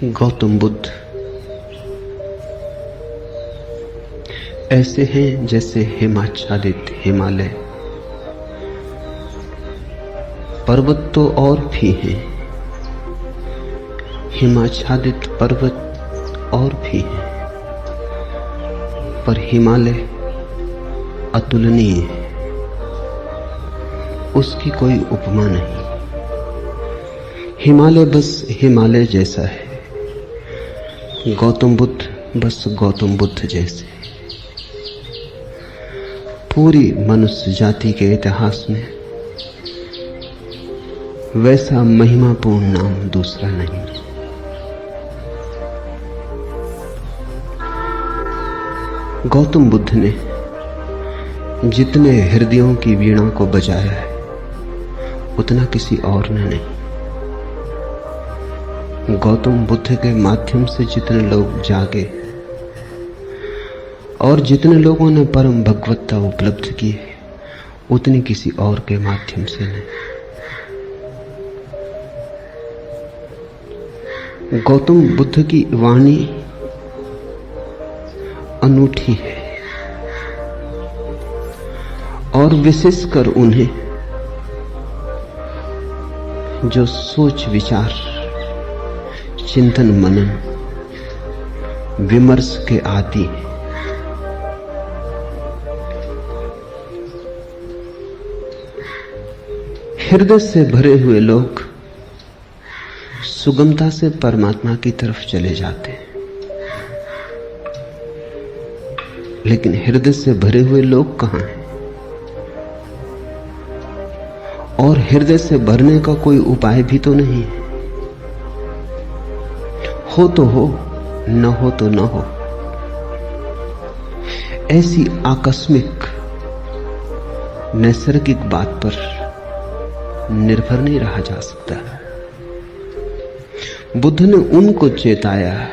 गौतम बुद्ध ऐसे हैं जैसे हिमाच्छादित हिमालय। पर्वत तो और भी हैं, हिमाच्छादित पर्वत और भी हैं, पर हिमालय अतुलनीय है, उसकी कोई उपमा नहीं। हिमालय बस हिमालय जैसा है, गौतम बुद्ध बस गौतम बुद्ध जैसे। पूरी मनुष्य जाति के इतिहास में वैसा महिमापूर्ण नाम दूसरा नहीं। गौतम बुद्ध ने जितने हृदयों की वीणा को बजाया है उतना किसी और ने नहीं। गौतम बुद्ध के माध्यम से जितने लोग जागे और जितने लोगों ने परम भगवत्ता उपलब्ध की उतनी किसी और के माध्यम से नहीं। गौतम बुद्ध की वाणी अनूठी है और विशेषकर उन्हें जो सोच विचार चिंतन मनन विमर्श के आदि हैं। हृदय से भरे हुए लोग सुगमता से परमात्मा की तरफ चले जाते हैं, लेकिन हृदय से भरे हुए लोग कहां हैं? और हृदय से भरने का कोई उपाय भी तो नहीं है। हो तो हो, न हो तो न हो, ऐसी आकस्मिक नैसर्गिक बात पर निर्भर नहीं रहा जा सकता। बुद्ध ने उनको चेताया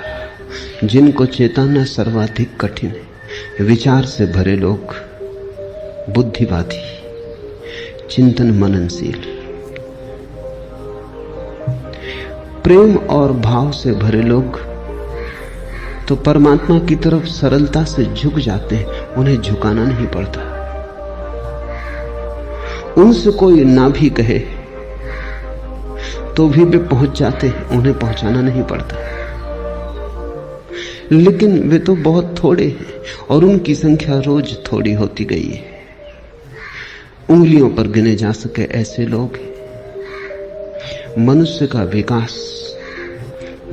जिनको चेताना सर्वाधिक कठिन है। विचार से भरे लोग, बुद्धिवादी, चिंतन मननशील, प्रेम और भाव से भरे लोग तो परमात्मा की तरफ सरलता से झुक जाते हैं, उन्हें झुकाना नहीं पड़ता। उनसे कोई ना भी कहे तो भी वे पहुंच जाते हैं, उन्हें पहुंचाना नहीं पड़ता। लेकिन वे तो बहुत थोड़े हैं और उनकी संख्या रोज थोड़ी होती गई है। उंगलियों पर गिने जा सके ऐसे लोग हैं। मनुष्य का विकास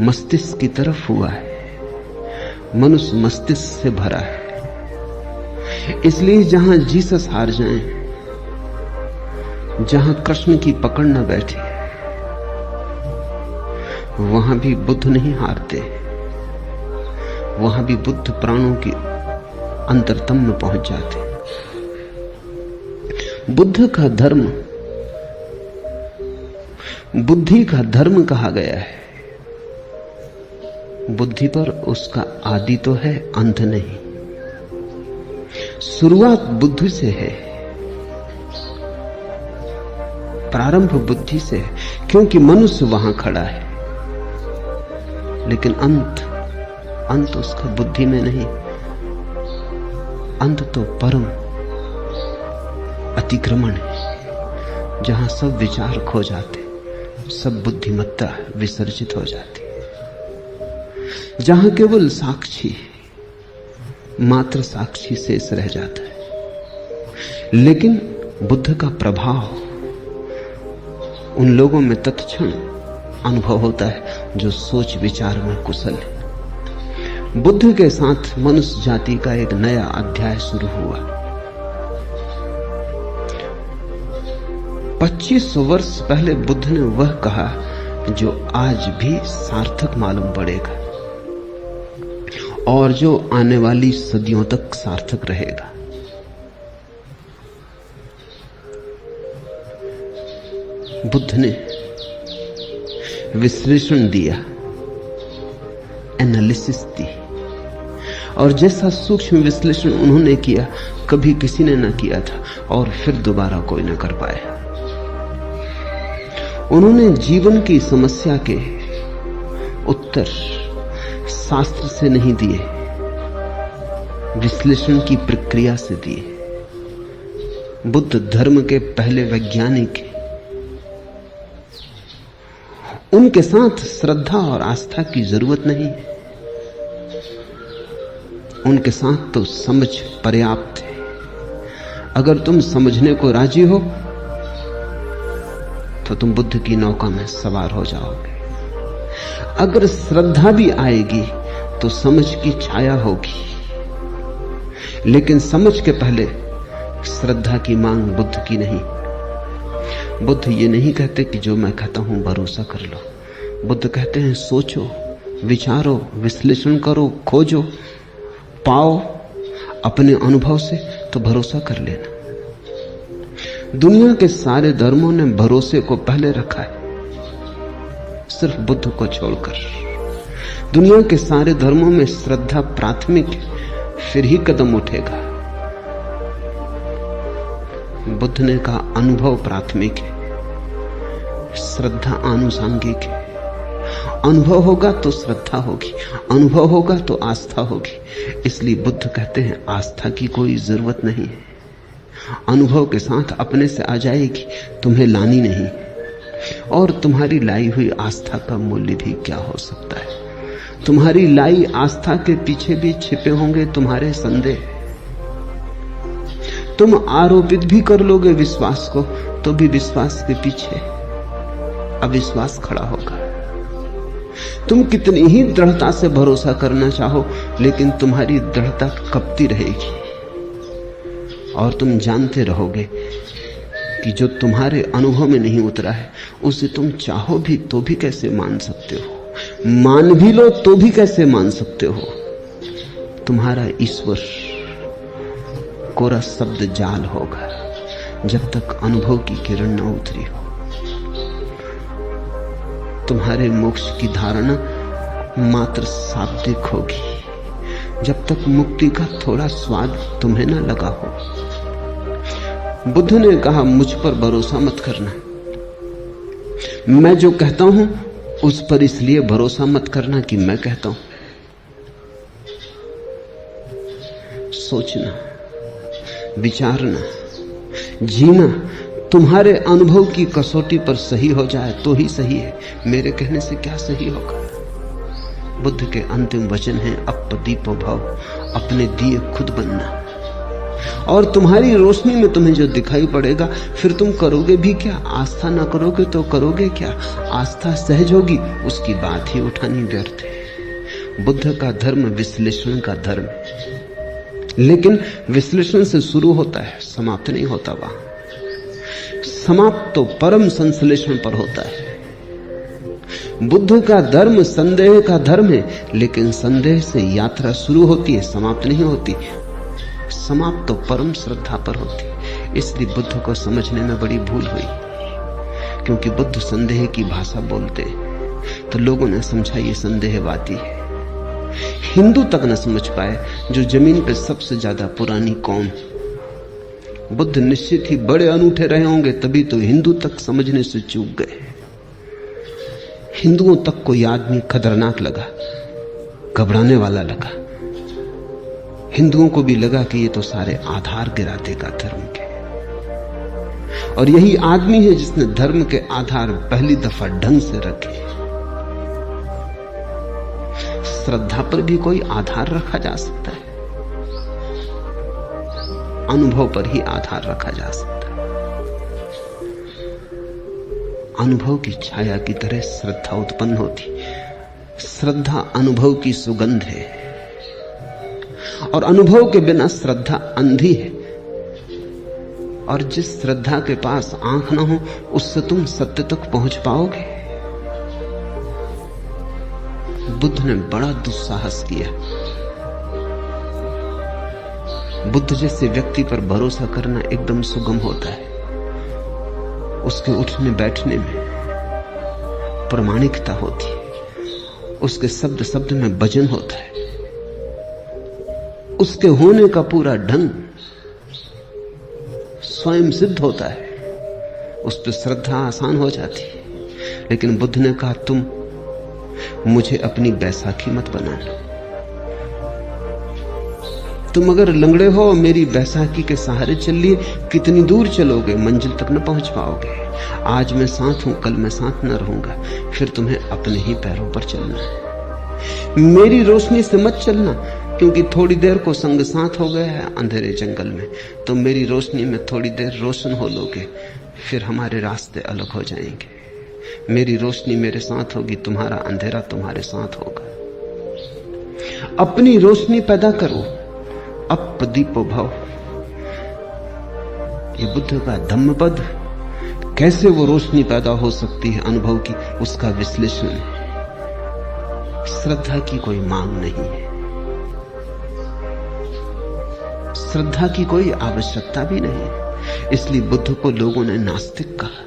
मस्तिष्क की तरफ हुआ है, मनुष्य मस्तिष्क से भरा है। इसलिए जहां जीसस हार जाएं, जहां कृष्ण की पकड़ न बैठे, वहां भी बुद्ध नहीं हारते। वहां भी बुद्ध प्राणों की अंतरतम में पहुंच जाते। बुद्ध का धर्म बुद्धि का धर्म कहा गया है। बुद्धि पर उसका आदि तो है, अंत नहीं। शुरुआत बुद्धि से है, प्रारंभ बुद्धि से है, क्योंकि मनुष्य वहां खड़ा है। लेकिन अंत उसका बुद्धि में नहीं। अंत तो परम अतिक्रमण है, जहां सब विचार खो जाते, सब बुद्धिमत्ता विसर्जित हो जाती, जहां केवल साक्षी, मात्र साक्षी शेष रह जाता है। लेकिन बुद्ध का प्रभाव उन लोगों में तत्क्षण अनुभव होता है जो सोच विचार में कुशल है। बुद्ध के साथ मनुष्य जाति का एक नया अध्याय शुरू हुआ। 25 वर्ष पहले बुद्ध ने वह कहा जो आज भी सार्थक मालूम पड़ेगा और जो आने वाली सदियों तक सार्थक रहेगा। बुद्ध ने विश्लेषण दिया, एनालिसिस दी, और जैसा सूक्ष्म विश्लेषण उन्होंने किया कभी किसी ने न किया था और फिर दोबारा कोई न कर पाया। उन्होंने जीवन की समस्या के उत्तर शास्त्र से नहीं दिए, विश्लेषण की प्रक्रिया से दिए। बुद्ध धर्म के पहले वैज्ञानिक हैं। उनके साथ श्रद्धा और आस्था की जरूरत नहीं है, उनके साथ तो समझ पर्याप्त है। अगर तुम समझने को राजी हो तो तुम बुद्ध की नौका में सवार हो जाओगे। अगर श्रद्धा भी आएगी तो समझ की छाया होगी, लेकिन समझ के पहले श्रद्धा की मांग बुद्ध की नहीं। बुद्ध ये नहीं कहते कि जो मैं कहता हूं भरोसा कर लो। बुद्ध कहते हैं सोचो, विचारो, विश्लेषण करो, खोजो, पाओ अपने अनुभव से तो भरोसा कर लेना। दुनिया के सारे धर्मों ने भरोसे को पहले रखा है, सिर्फ बुद्ध को छोड़कर। दुनिया के सारे धर्मों में श्रद्धा प्राथमिक है, फिर ही कदम उठेगा। बुद्ध ने कहा अनुभव प्राथमिक है, श्रद्धा आनुषंगिक है। अनुभव होगा तो श्रद्धा होगी, अनुभव होगा तो आस्था होगी। इसलिए बुद्ध कहते हैं आस्था की कोई जरूरत नहीं है, अनुभव के साथ अपने से आ जाएगी, तुम्हें लानी नहीं। और तुम्हारी लाई हुई आस्था का मूल्य भी क्या हो सकता है? तुम्हारी लाई आस्था के पीछे भी छिपे होंगे तुम्हारे संदेह। तुम आरोपित भी कर लोगे विश्वास को, तो भी विश्वास के पीछे अविश्वास खड़ा होगा। तुम कितनी ही दृढ़ता से भरोसा करना चाहो, लेकिन तुम्हारी दृढ़ता कपती रहेगी और तुम जानते रहोगे कि जो तुम्हारे अनुभव में नहीं उतरा है उसे तुम चाहो भी तो भी कैसे मान सकते हो, मान भी लो तो भी कैसे मान सकते हो। तुम्हारा ईश्वर कोरा शब्द जाल होगा जब तक अनुभव की किरण न उतरी हो। तुम्हारे मोक्ष की धारणा मात्र शाब्दिक होगी जब तक मुक्ति का थोड़ा स्वाद तुम्हें न लगा हो। बुद्ध ने कहा मुझ पर भरोसा मत करना, मैं जो कहता हूं उस पर इसलिए भरोसा मत करना कि मैं कहता हूं। सोचना, विचारना, जीना तुम्हारे अनुभव की कसौटी पर सही हो जाए तो ही सही है, मेरे कहने से क्या सही होगा। बुद्ध के अंतिम वचन हैं अपदीपो भव, अपने दिए खुद बनना। और तुम्हारी रोशनी में तुम्हें जो दिखाई पड़ेगा फिर तुम करोगे भी क्या? आस्था ना करोगे तो करोगे क्या? आस्था सहज होगी, उसकी बात ही उठानी व्यर्थ है। बुद्ध का धर्म विश्लेषण का धर्म है, लेकिन विश्लेषण से शुरू होता है, समाप्त नहीं होता। वहां समाप्त तो परम संश्लेषण पर होता है। बुद्ध का धर्म संदेह का धर्म है, लेकिन संदेह से यात्रा शुरू होती है, समाप्त नहीं होती। समाप्त तो परम श्रद्धा पर होती। इसलिए बुद्ध को समझने में बड़ी भूल हुई, क्योंकि बुद्ध संदेह की भाषा बोलते तो लोगों ने समझा ये संदेहवादी है। हिंदू तक न समझ पाए, जो जमीन पर सबसे ज्यादा पुरानी कौम। बुद्ध निश्चित ही बड़े अनूठे रहे होंगे, तभी तो हिंदू तक समझने से चूक गए। हिंदुओं तक कोई आदमी खतरनाक लगा, घबराने वाला लगा। हिंदुओं को भी लगा कि ये तो सारे आधार गिरा देगा धर्म के। और यही आदमी है जिसने धर्म के आधार पहली दफा ढंग से रखे। श्रद्धा पर भी कोई आधार रखा जा सकता है, अनुभव पर ही आधार रखा जा सकता है। अनुभव की छाया की तरह श्रद्धा उत्पन्न होती। श्रद्धा अनुभव की सुगंध है, और अनुभव के बिना श्रद्धा अंधी है। और जिस श्रद्धा के पास आंख ना हो, उससे तुम सत्य तक पहुंच पाओगे? बुद्ध ने बड़ा दुस्साहस किया। बुद्ध जैसे व्यक्ति पर भरोसा करना एकदम सुगम होता है। उसके उठने बैठने में प्रामाणिकता होती है, उसके शब्द शब्द में वजन होता है, उसके होने का पूरा ढंग स्वयं सिद्ध होता है। उस पर श्रद्धा आसान हो जाती है। लेकिन बुद्ध ने कहा तुम मुझे अपनी बैसाखी मत बनाना। तुम अगर लंगड़े हो, मेरी बैसाखी के सहारे चल लिए, कितनी दूर चलोगे, मंजिल तक न पहुंच पाओगे। आज मैं साथ हूं, कल मैं साथ न रहूंगा, फिर तुम्हें अपने ही पैरों पर चलना है। मेरी रोशनी से मत चलना, क्योंकि थोड़ी देर को संग साथ हो गया है अंधेरे जंगल में, तो मेरी रोशनी में थोड़ी देर रोशन हो लोगे, फिर हमारे रास्ते अलग हो जाएंगे। मेरी रोशनी मेरे साथ होगी, तुम्हारा अंधेरा तुम्हारे साथ होगा। अपनी रोशनी पैदा करो, अप दीपो भव। ये बुद्ध का धम्मपद। कैसे वो रोशनी पैदा हो सकती है अनुभव की, उसका विश्लेषण है। श्रद्धा की कोई मांग नहीं है, श्रद्धा की कोई आवश्यकता भी नहीं है। इसलिए बुद्ध को लोगों ने नास्तिक कहा,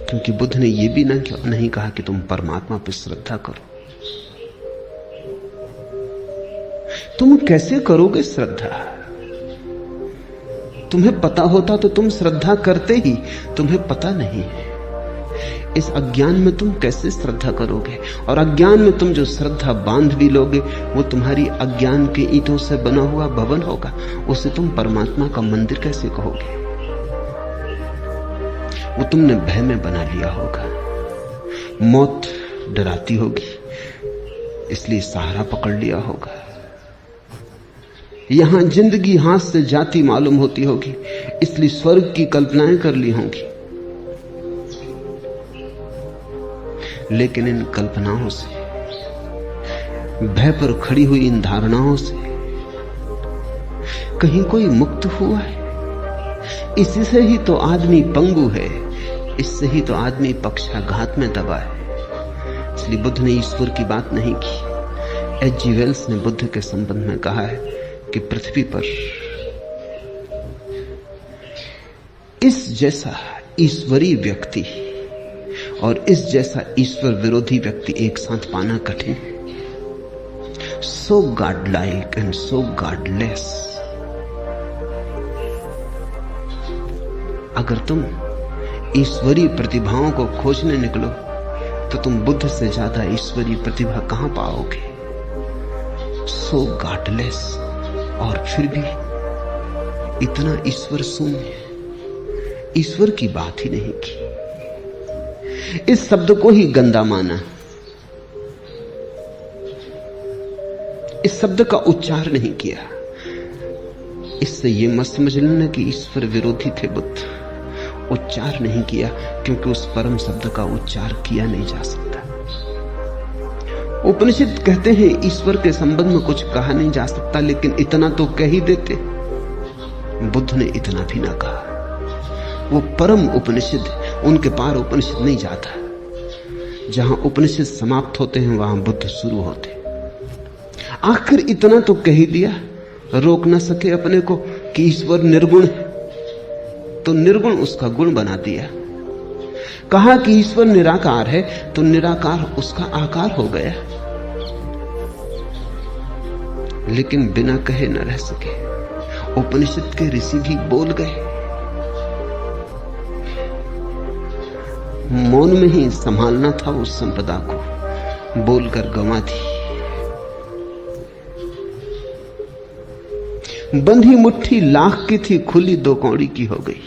क्योंकि बुद्ध ने यह भी नहीं कहा कि तुम परमात्मा पर श्रद्धा करो। तुम कैसे करोगे श्रद्धा? तुम्हें पता होता तो तुम श्रद्धा करते ही, तुम्हें पता नहीं है। इस अज्ञान में तुम कैसे श्रद्धा करोगे? और अज्ञान में तुम जो श्रद्धा बांध भी लोगे, वो तुम्हारी अज्ञान के ईंटों से बना हुआ भवन होगा। उसे तुम परमात्मा का मंदिर कैसे कहोगे? वो तुमने भय में बना लिया होगा। मौत डराती होगी, इसलिए सहारा पकड़ लिया होगा। यहां जिंदगी हाथ से जाती मालूम होती होगी, इसलिए स्वर्ग की कल्पनाएं कर ली होंगी। लेकिन इन कल्पनाओं से, भय पर खड़ी हुई इन धारणाओं से कहीं कोई मुक्त हुआ है? इसी से ही तो आदमी पंगु है, इससे ही तो आदमी पक्षाघात में दबा है। इसलिए बुद्ध ने ईश्वर की बात नहीं की। एच.जी. वेल्स ने बुद्ध के संबंध में कहा है कि पृथ्वी पर इस जैसा ईश्वरीय व्यक्ति और इस जैसा ईश्वर विरोधी व्यक्ति एक साथ पाना कठिन है। So god like and so godless. अगर तुम ईश्वरीय प्रतिभाओं को खोजने निकलो तो तुम बुद्ध से ज्यादा ईश्वरीय प्रतिभा कहां पाओगे? सो गॉडलेस, और फिर भी इतना ईश्वर शून्य, ईश्वर की बात ही नहीं की। इस शब्द को ही गंदा माना, इस शब्द का उच्चार नहीं किया। इससे यह मत समझ लेना कि ईश्वर विरोधी थे बुद्ध। उच्चार नहीं किया क्योंकि उस परम शब्द का उच्चार किया नहीं जा सकता। उपनिषद कहते हैं ईश्वर के संबंध में कुछ कहा नहीं जा सकता, लेकिन इतना तो कह ही देते। बुद्ध ने इतना भी ना कहा। वो परम उपनिषद, उनके पार उपनिषद नहीं जाता। जहां उपनिषद समाप्त होते हैं वहां बुद्ध शुरू होते। आखिर इतना तो कह ही दिया, रोक ना सके अपने को कि ईश्वर निर्गुण है, तो निर्गुण उसका गुण बना दिया। कहा कि ईश्वर निराकार है, तो निराकार उसका आकार हो गया। लेकिन बिना कहे न रह सके। उपनिषद के ऋषि भी बोल गए। मौन में ही संभालना था उस संपदा को, बोलकर गंवा दी। बंधी मुट्ठी लाख की थी, खुली दो कौड़ी की हो गई।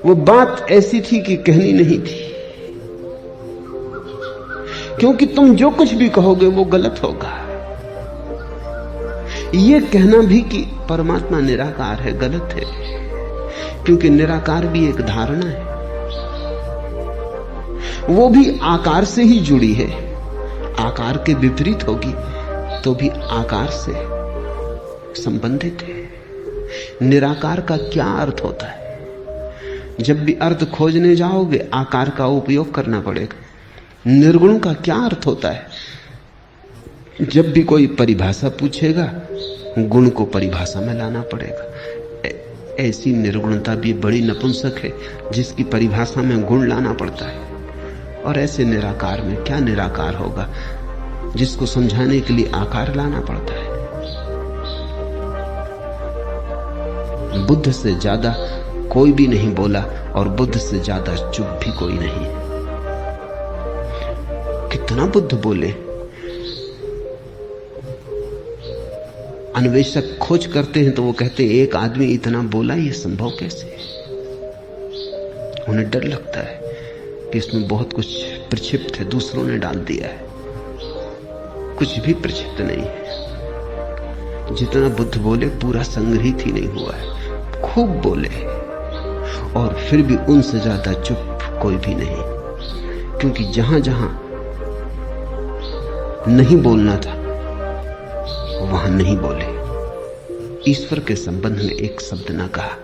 वो बात ऐसी थी कि कहनी नहीं थी, क्योंकि तुम जो कुछ भी कहोगे वो गलत होगा। ये कहना भी कि परमात्मा निराकार है गलत है, क्योंकि निराकार भी एक धारणा है। वो भी आकार से ही जुड़ी है। आकार के विपरीत होगी तो भी आकार से संबंधित है। निराकार का क्या अर्थ होता है? जब भी अर्थ खोजने जाओगे आकार का उपयोग करना पड़ेगा। निर्गुण का क्या अर्थ होता है? जब भी कोई परिभाषा पूछेगा गुण को परिभाषा में लाना पड़ेगा। ऐसी निर्गुणता भी बड़ी नपुंसक है जिसकी परिभाषा में गुण लाना पड़ता है। और ऐसे निराकार में क्या निराकार होगा जिसको समझाने के लिए आकार लाना पड़ता है। बुद्ध से ज्यादा कोई भी नहीं बोला और बुद्ध से ज्यादा चुप भी कोई नहीं। कितना बुद्ध बोले। अन्वेषक खोज करते हैं तो वो कहते हैं एक आदमी इतना बोला, ये संभव कैसे? उन्हें डर लगता है कि इसमें बहुत कुछ प्रक्षिप्त है, दूसरों ने डाल दिया है। कुछ भी प्रक्षिप्त नहीं है। जितना बुद्ध बोले पूरा संग्रहित ही नहीं हुआ है। खूब बोले और फिर भी उनसे ज्यादा चुप कोई भी नहीं, क्योंकि जहां जहां नहीं बोलना था वहां नहीं बोले। ईश्वर के संबंध में एक शब्द ना कहा।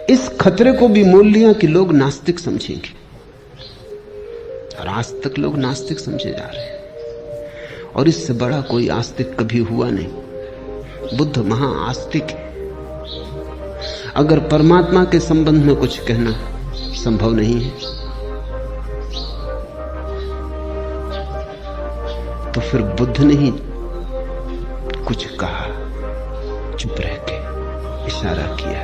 इस खतरे को भी मोल लिया कि लोग नास्तिक समझेंगे, और आज तक लोग नास्तिक समझे जा रहे हैं, और इससे बड़ा कोई आस्तिक कभी हुआ नहीं। बुद्ध महाआस्तिक है। अगर परमात्मा के संबंध में कुछ कहना संभव नहीं है तो फिर बुद्ध ने ही कुछ कहा, चुप रह के इशारा किया।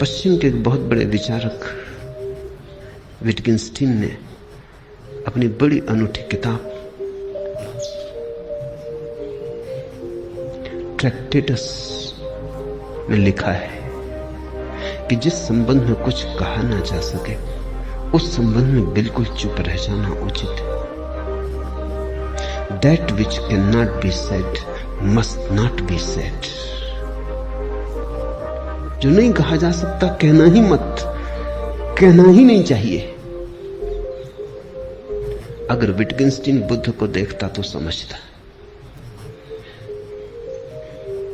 पश्चिम के एक बहुत बड़े विचारक विटगेंस्टीन ने अपनी बड़ी अनूठी किताब ट्रैक्टेटस में लिखा है कि जिस संबंध में कुछ कहा ना जा सके उस संबंध में बिल्कुल चुप रह जाना उचित है। That which cannot be said must not be said. जो नहीं कहा जा सकता कहना ही मत, कहना ही नहीं चाहिए। अगर विटगेंस्टीन बुद्ध को देखता तो समझता,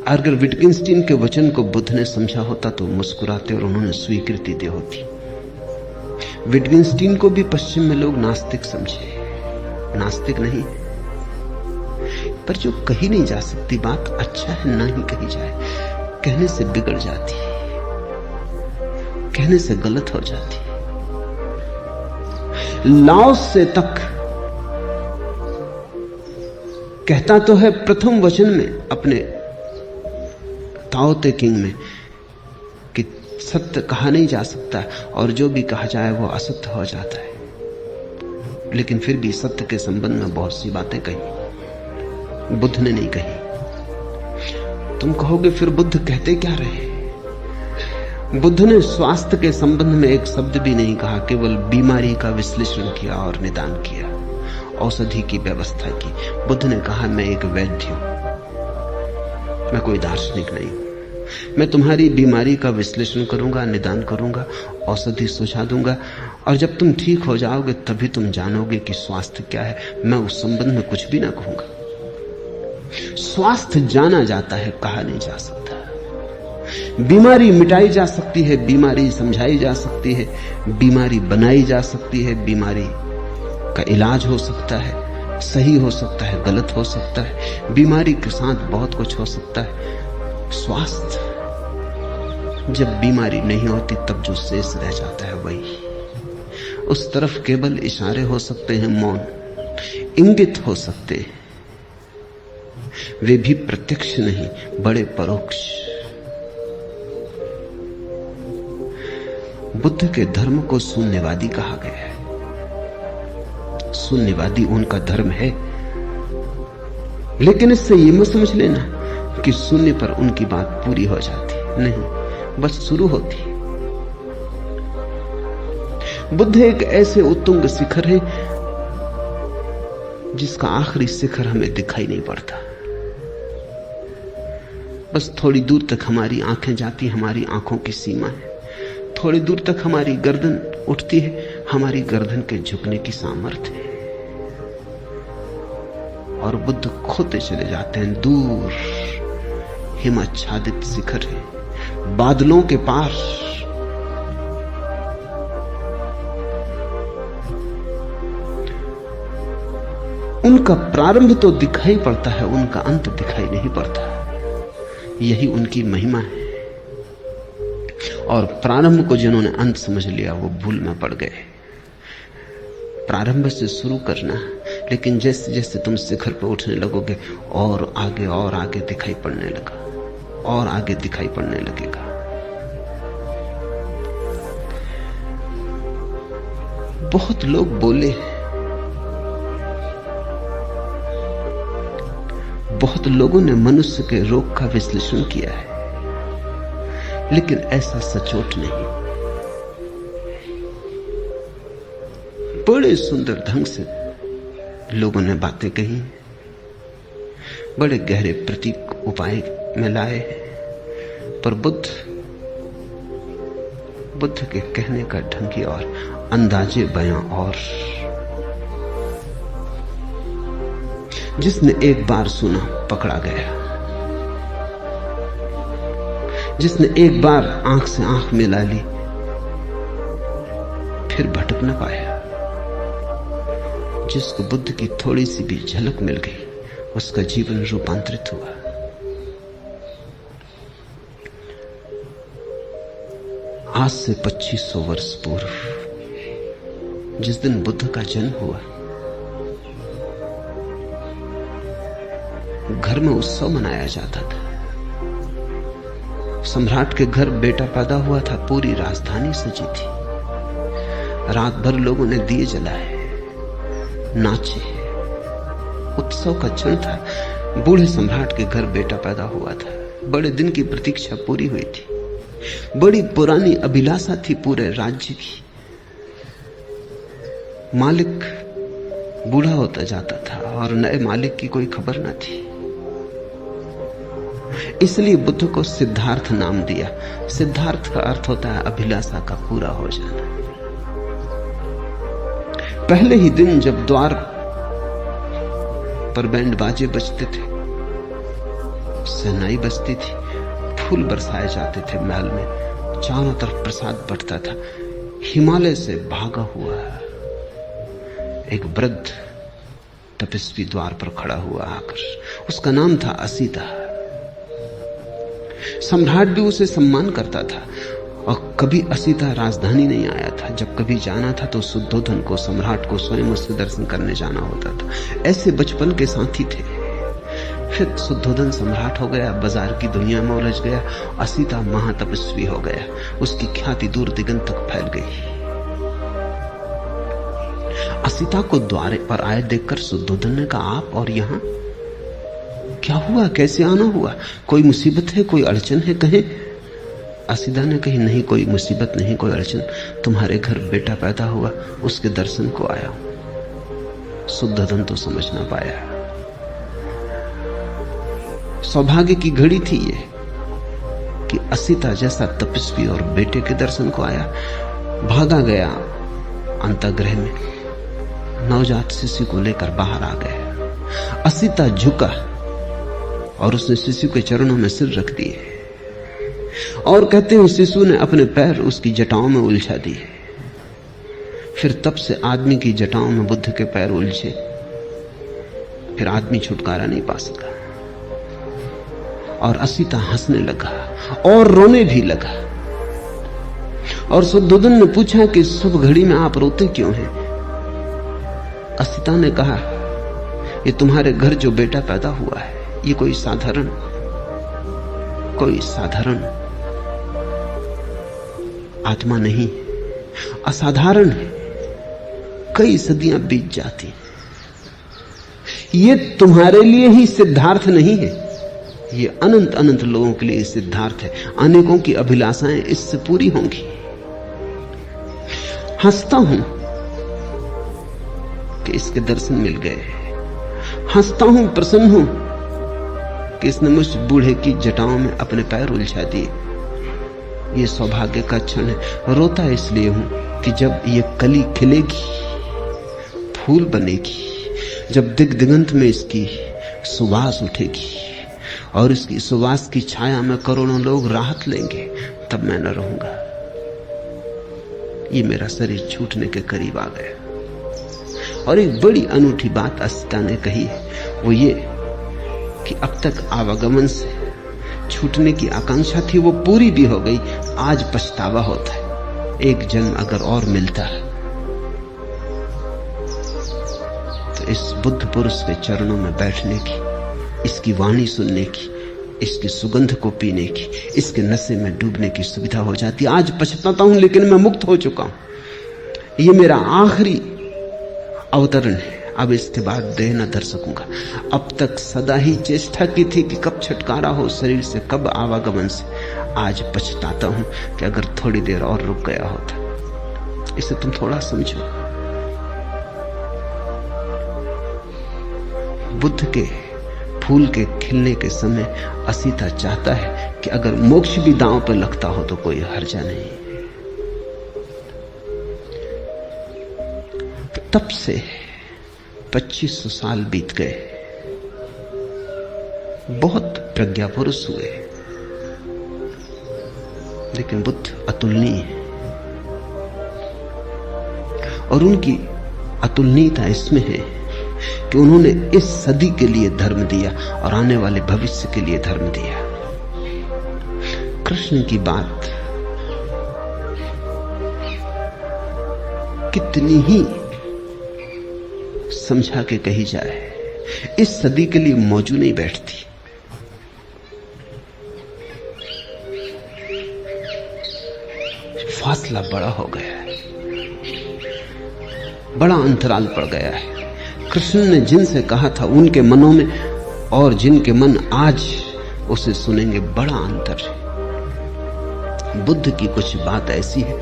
अगर विटगेंस्टीन के वचन को बुद्ध ने समझा होता तो मुस्कुराते और उन्होंने स्वीकृति दी होती। विटगेंस्टीन को भी पश्चिम में लोग नास्तिक समझे, नास्तिक नहीं, पर जो कही नहीं जा सकती बात अच्छा है ना ही कही जाए। कहने से बिगड़ जाती है, कहने से गलत हो जाती है। लाओस से तक कहता तो है प्रथम वचन में अपने ताओ ते किंग में कि सत्य कहा नहीं जा सकता और जो भी कहा जाए वो असत्य हो जाता है, लेकिन फिर भी सत्य के संबंध में बहुत सी बातें कही, बुद्ध ने नहीं कही। तुम कहोगे फिर बुद्ध कहते क्या रहे? बुद्ध ने स्वास्थ्य के संबंध में एक शब्द भी नहीं कहा, केवल बीमारी का विश्लेषण किया और निदान किया, औषधि की व्यवस्था की। बुद्ध ने कहा मैं एक वैद्य हूं, मैं कोई दार्शनिक नहीं हूं। मैं तुम्हारी बीमारी का विश्लेषण करूंगा, निदान करूंगा, औषधि सुझा दूंगा, और जब तुम ठीक हो जाओगे तभी तुम जानोगे कि स्वास्थ्य क्या है। मैं उस संबंध में कुछ भी ना कहूंगा। स्वास्थ्य जाना जाता है, कहा नहीं जा सकता। बीमारी मिटाई जा सकती है, बीमारी समझाई जा सकती है, बीमारी बनाई जा सकती है, बीमारी का इलाज हो सकता है, सही हो सकता है, गलत हो सकता है, बीमारी के साथ बहुत कुछ हो सकता है। स्वास्थ्य, जब बीमारी नहीं होती तब जो शेष रह जाता है वही, उस तरफ केवल इशारे हो सकते हैं, मौन, इंगित हो सकते हैं, वे भी प्रत्यक्ष नहीं, बड़े परोक्ष। बुद्ध के धर्म को शून्यवादी कहा गया है। शून्यवादी उनका धर्म है, लेकिन इससे यह मत समझ लेना कि शून्य पर उनकी बात पूरी हो जाती, नहीं, बस शुरू होती। बुद्ध एक ऐसे उत्तुंग शिखर है जिसका आखिरी शिखर हमें दिखाई नहीं पड़ता। बस थोड़ी दूर तक हमारी आंखें जाती, हमारी आंखों की सीमा है। थोड़ी दूर तक हमारी गर्दन उठती है, हमारी गर्दन के झुकने की सामर्थ्य है, और बुद्ध खोते चले जाते हैं। दूर हिमाच्छादित शिखर है, बादलों के पार। उनका प्रारंभ तो दिखाई पड़ता है, उनका अंत दिखाई नहीं पड़ता। यही उनकी महिमा है। और प्रारंभ को जिन्होंने अंत समझ लिया वो भूल में पड़ गए। प्रारंभ से शुरू करना, लेकिन जैसे जैसे तुम शिखर पर उठने लगोगे और आगे दिखाई पड़ने लगा। और आगे दिखाई पड़ने लगेगा। बहुत लोग बोले, बहुत लोगों ने मनुष्य के रोग का विश्लेषण किया है, लेकिन ऐसा सचोट नहीं। बड़े सुंदर ढंग से लोगों ने बातें कही, बड़े गहरे प्रतीक उपाय में लाए, पर बुद्ध के कहने का ढंग ही और अंदाजे बयां और। जिसने एक बार सुना पकड़ा गया, जिसने एक बार आंख से आंख मिला ली फिर भटक न पाया। जिसको बुद्ध की थोड़ी सी भी झलक मिल गई उसका जीवन रूपांतरित हुआ। आज से 2500 वर्ष पूर्व जिस दिन बुद्ध का जन्म हुआ, घर में उत्सव मनाया जाता था। सम्राट के घर बेटा पैदा हुआ था, पूरी राजधानी सजी थी। रात भर लोगों ने दिए जलाए, नाचे, उत्सव का क्षण था। बूढ़े सम्राट के घर बेटा पैदा हुआ था। बड़े दिन की प्रतीक्षा पूरी हुई थी। बड़ी पुरानी अभिलाषा थी पूरे राज्य की। मालिक बूढ़ा होता जाता था और नए मालिक की कोई खबर न थी। इसलिए बुद्ध को सिद्धार्थ नाम दिया। सिद्धार्थ का अर्थ होता है अभिलाषा का पूरा हो जाना। पहले ही दिन जब द्वार पर बैंड बाजे बजते थे, शहनाई बजती थी, फूल बरसाए जाते थे महल में, चारों तरफ प्रसाद बंटता था, हिमालय से भागा हुआ एक वृद्ध तपस्वी द्वार पर खड़ा हुआ आकर। उसका नाम था असीता। सम्राट भी उसे सम्मान करता था और कभी असीता राजधानी नहीं आया था। जब कभी जाना था तो शुद्धोधन को, सम्राट को स्वयं उससे दर्शन करने जाना होता था। ऐसे बचपन के साथी थे। फिर शुद्धोधन सम्राट हो गया, बाजार की दुनिया में उलझ गया। असीता महातपस्वी हो गया। उसकी ख्याति दूर दिगंत तक फैल गई। असीता को द्वार पर आए देखकर शुद्धोधन ने कहा, आप और यहां क्या हुआ, कैसे आना हुआ? कोई मुसीबत है, कोई अड़चन है? कहें। असीता ने कही, नहीं, कोई मुसीबत नहीं, कोई अड़चन। तुम्हारे घर बेटा पैदा हुआ, उसके दर्शन को आया हूं। शुद्धोधन तो समझ ना पाया। सौभाग्य की घड़ी थी ये कि असीता जैसा तपस्वी और बेटे के दर्शन को आया। भागा गया अंतःगृह में, नवजात शिशु को लेकर बाहर आ गया। असीता झुका और उसने शिशु के चरणों में सिर रख दिए और कहते हैं शिशु ने अपने पैर उसकी जटाओं में उलझा दिए। फिर तब से आदमी की जटाओं में बुद्ध के पैर उलझे। फिर आदमी छुटकारा नहीं पा सका। और असीता हंसने लगा और रोने भी लगा। और शुद्धोधन ने पूछा कि शुभ घड़ी में आप रोते क्यों हैं? असीता ने कहा, ये तुम्हारे घर जो बेटा पैदा हुआ है, ये कोई साधारण आत्मा नहीं, असाधारण है। कई सदियां बीत जाती। ये तुम्हारे लिए ही सिद्धार्थ नहीं है, ये अनंत अनंत लोगों के लिए सिद्धार्थ है। अनेकों की अभिलाषाएं इससे पूरी होंगी। हंसता हूं कि इसके दर्शन मिल गए। हंसता हूं, प्रसन्न हूं कि इसने मुझ बूढ़े की जटाओं में अपने पैर उलझा दिए। ये सौभाग्य का क्षण है। रोता इसलिए हूं कि जब ये कली खिलेगी, फूल बनेगी, जब दिग दिगंत में इसकी सुवास उठेगी और इसकी सुवास की छाया में करोड़ों लोग राहत लेंगे, तब मैं न रहूंगा। ये मेरा शरीर छूटने के करीब आ गया। और एक बड़ी अनूठी बात असीता ने कही है, वो ये कि अब तक आवागमन से छूटने की आकांक्षा थी, वो पूरी भी हो गई। आज पछतावा होता है। एक जन्म अगर और मिलता है तो इस बुद्ध पुरुष के चरणों में बैठने की, इसकी वाणी सुनने की, इसकी सुगंध को पीने की, इसके नशे में डूबने की सुविधा हो जाती। आज पछताता हूं, लेकिन मैं मुक्त हो चुका हूं। ये मेरा आखिरी अवतरण है, अब इसके बाद देह न धर सकूंगा। अब तक सदा ही चेष्टा की थी कि कब छुटकारा हो शरीर से, कब आवागमन से। आज पछताता हूं कि अगर थोड़ी देर और रुक गया होता। इसे तुम थोड़ा समझो। बुद्ध के फूल के खिलने के समय असीता चाहता है कि अगर मोक्ष भी दांव पर लगता हो तो कोई हर्जा नहीं। तब से 2500 साल बीत गए, बहुत प्रज्ञा पुरुष हुए, लेकिन बुद्ध अतुलनीय है। और उनकी अतुलनीयता इसमें है कि उन्होंने इस सदी के लिए धर्म दिया और आने वाले भविष्य के लिए धर्म दिया। कृष्ण की बात कितनी ही समझा के कही जाए, इस सदी के लिए मौजू नहीं बैठती। फासला बड़ा हो गया है, बड़ा अंतराल पड़ गया है। कृष्ण ने जिनसे कहा था उनके मनों में और जिनके मन आज उसे सुनेंगे, बड़ा अंतर है। बुद्ध की कुछ बात ऐसी है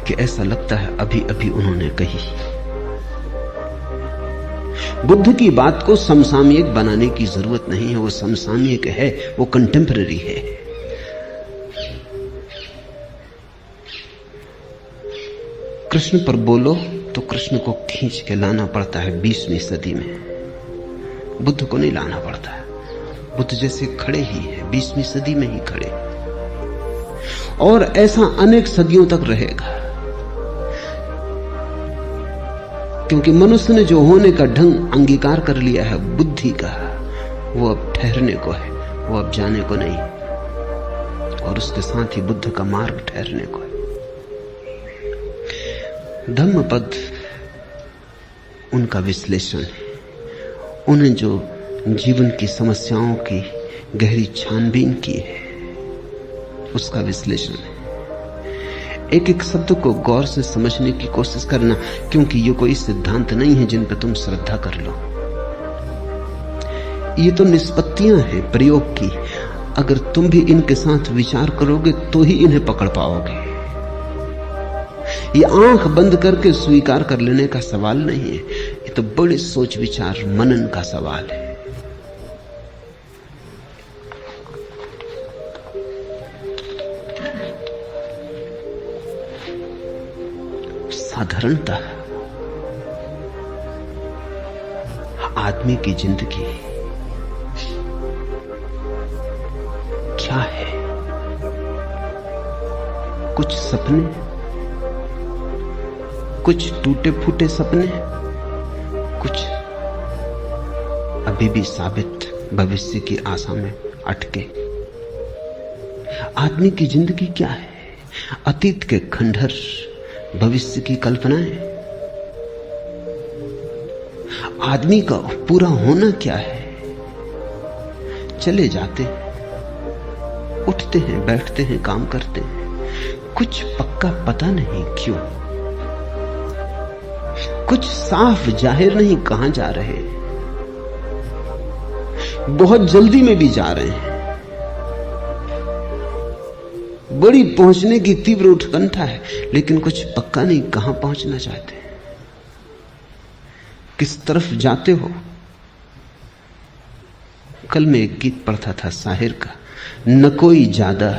कि ऐसा लगता है अभी अभी उन्होंने कही। बुद्ध की बात को समसामयिक बनाने की जरूरत नहीं है, वो समसामयिक है, वो कंटेम्पररी है। कृष्ण पर बोलो तो कृष्ण को खींच के लाना पड़ता है 20वीं सदी में, बुद्ध को नहीं लाना पड़ता है। बुद्ध जैसे खड़े ही है, 20वीं सदी में ही खड़े, और ऐसा अनेक सदियों तक रहेगा। क्योंकि मनुष्य ने जो होने का ढंग अंगीकार कर लिया है बुद्धि का, वो अब ठहरने को है, वो अब जाने को नहीं। और उसके साथ ही बुद्ध का मार्ग ठहरने को है। धम्मपद उनका विश्लेषण है। उन्हें जो जीवन की समस्याओं की गहरी छानबीन की है, उसका विश्लेषण है। एक एक शब्द को गौर से समझने की कोशिश करना, क्योंकि ये कोई सिद्धांत नहीं है जिन पर तुम श्रद्धा कर लो। ये तो निष्पत्तियां हैं प्रयोग की। अगर तुम भी इनके साथ विचार करोगे तो ही इन्हें पकड़ पाओगे। ये आंख बंद करके स्वीकार कर लेने का सवाल नहीं है, ये तो बड़े सोच विचार मनन का सवाल है। साधारणतः आदमी की जिंदगी क्या है? कुछ सपने, कुछ टूटे फूटे सपने, कुछ अभी भी साबित भविष्य की आशा में अटके। आदमी की जिंदगी क्या है? अतीत के खंडहर, भविष्य की कल्पनाएं। आदमी का पूरा होना क्या है? चले जाते, उठते हैं, बैठते हैं, काम करते हैं, कुछ पक्का पता नहीं क्यों, कुछ साफ जाहिर नहीं कहां जा रहे, बहुत जल्दी में भी जा रहे हैं, बड़ी पहुंचने की तीव्र उत्कंठा है, लेकिन कुछ पक्का नहीं कहां पहुंचना चाहते, किस तरफ जाते हो। कल मैं एक गीत पढ़ता था शाहिर का, न कोई ज्यादा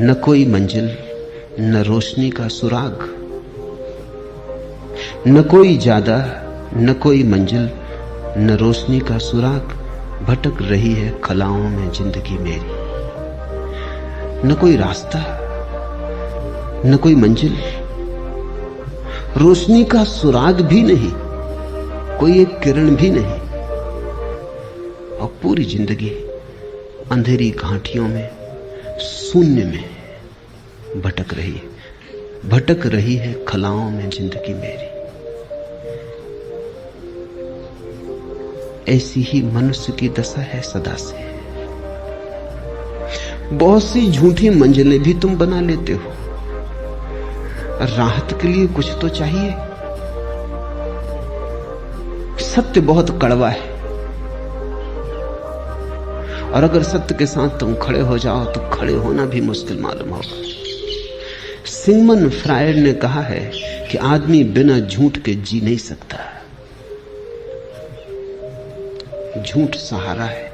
न कोई मंजिल न रोशनी का सुराग, न कोई ज्यादा न कोई मंजिल न रोशनी का सुराग, भटक रही है खलाओं में जिंदगी मेरी। न कोई रास्ता, न कोई मंजिल, रोशनी का सुराग भी नहीं, कोई एक किरण भी नहीं, और पूरी जिंदगी अंधेरी घाटियों में, शून्य में भटक रही है, भटक रही है खलाओं में जिंदगी मेरी। ऐसी ही मनुष्य की दशा है सदा से। बहुत सी झूठी मंजिलें भी तुम बना लेते हो। राहत के लिए कुछ तो चाहिए। सत्य बहुत कड़वा है, और अगर सत्य के साथ तुम खड़े हो जाओ तो खड़े होना भी मुश्किल मालूम होगा। सिगमंड फ्रायड ने कहा है कि आदमी बिना झूठ के जी नहीं सकता। झूठ सहारा है।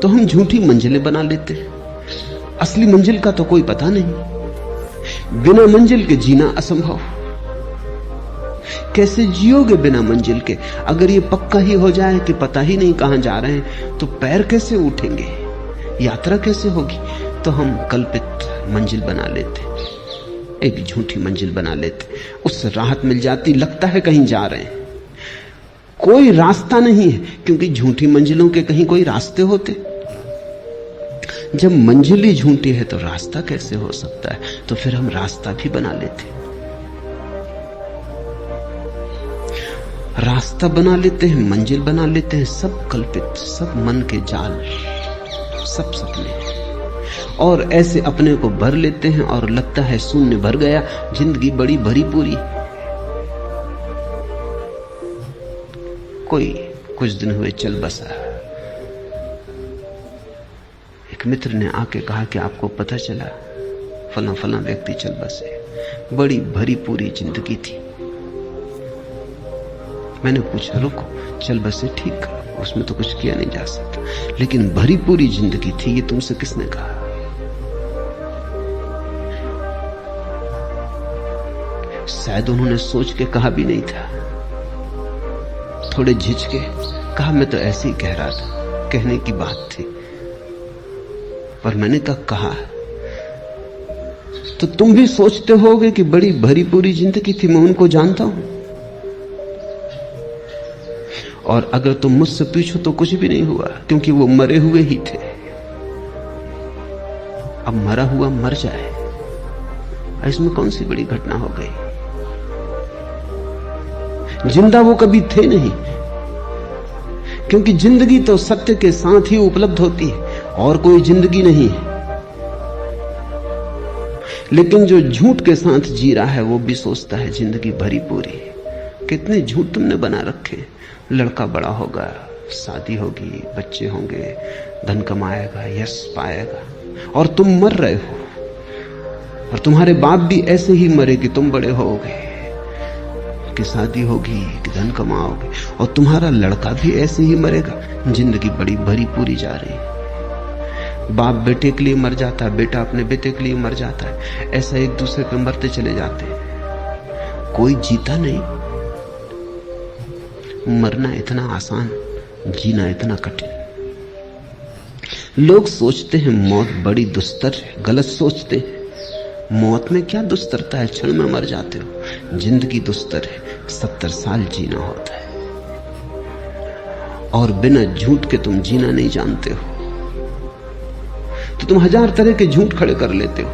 तो हम झूठी मंजिलें बना लेते हैं। असली मंजिल का तो कोई पता नहीं। बिना मंजिल के जीना असंभव। कैसे जियोगे बिना मंजिल के? अगर ये पक्का ही हो जाए कि पता ही नहीं कहां जा रहे हैं, तो पैर कैसे उठेंगे? यात्रा कैसे होगी? तो हम कल्पित मंजिल बना लेते, एक झूठी मंजिल बना लेते। उससे राहत मिल जाती, लगता है कहीं जा रहे हैं। कोई रास्ता नहीं है, क्योंकि झूठी मंजिलों के कहीं कोई रास्ते होते? जब मंजिल ही झूठी है तो रास्ता कैसे हो सकता है? तो फिर हम रास्ता भी बना लेते, रास्ता बना लेते हैं, मंजिल बना लेते हैं। सब कल्पित, सब मन के जाल, सब सपने। और ऐसे अपने को भर लेते हैं और लगता है शून्य भर गया, जिंदगी बड़ी भरी पूरी। कोई कुछ दिन हुए चल बसा। एक मित्र ने आके कहा कि आपको पता चला फला फला व्यक्ति चल बसे, बड़ी भरी पूरी जिंदगी थी। मैंने पूछा, रुको, चल बसे ठीक, उसमें तो कुछ किया नहीं जा सकता, लेकिन भरी पूरी जिंदगी थी, ये तुमसे किसने कहा? शायद उन्होंने सोच के कहा भी नहीं था। थोड़े झिझके कहा, मैं तो ऐसे ही कह रहा था, कहने की बात थी। पर मैंने कहा तो तुम भी सोचते होगे कि बड़ी भरी पूरी जिंदगी थी, मैं उनको जानता हूं। और अगर तुम मुझसे पूछो तो कुछ भी नहीं हुआ, क्योंकि वो मरे हुए ही थे। अब मरा हुआ मर जाए, इसमें कौन सी बड़ी घटना हो गई? जिंदा वो कभी थे नहीं, क्योंकि जिंदगी तो सत्य के साथ ही उपलब्ध होती है, और कोई जिंदगी नहीं है। लेकिन जो झूठ के साथ जी रहा है वो भी सोचता है जिंदगी भरी पूरी। कितने झूठ तुमने बना रखे। लड़का बड़ा होगा, शादी होगी, बच्चे होंगे, धन कमाएगा, यश पाएगा, और तुम मर रहे हो। और तुम्हारे बाप भी ऐसे ही मरे कि तुम बड़े होगे, कि शादी होगी, कि धन कमाओगे, और तुम्हारा लड़का भी ऐसे ही मरेगा। जिंदगी बड़ी भरी पूरी जा रही है। बाप बेटे के लिए मर जाता है, बेटा अपने बेटे के लिए मर जाता है, ऐसा एक दूसरे पे मरते चले जाते हैं। कोई जीता नहीं। मरना इतना आसान, जीना इतना कठिन। लोग सोचते हैं मौत बड़ी दुस्तर है, गलत सोचते हैं। मौत में क्या दुस्तरता है, क्षण में मर जाते हो। जिंदगी दुस्तर है, 70 साल जीना होता है, और बिना झूठ के तुम जीना नहीं जानते हो, तो तुम 1000 तरह के झूठ खड़े कर लेते हो।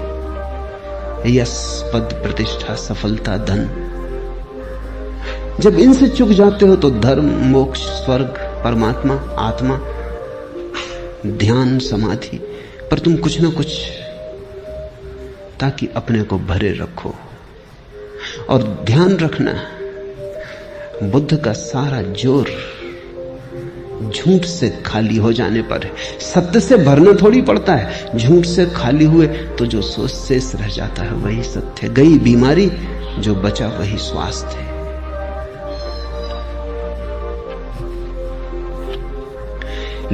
यश, पद, प्रतिष्ठा, सफलता, धन। जब इनसे चूक जाते हो तो धर्म, मोक्ष, स्वर्ग, परमात्मा, आत्मा, ध्यान, समाधि पर तुम कुछ ना कुछ, ताकि अपने को भरे रखो। और ध्यान रखना, बुद्ध का सारा जोर झूठ से खाली हो जाने पर है। सत्य से भरना थोड़ी पड़ता है। झूठ से खाली हुए तो जो शेष रह जाता है वही सत्य। गई बीमारी, जो बचा वही स्वास्थ्य है।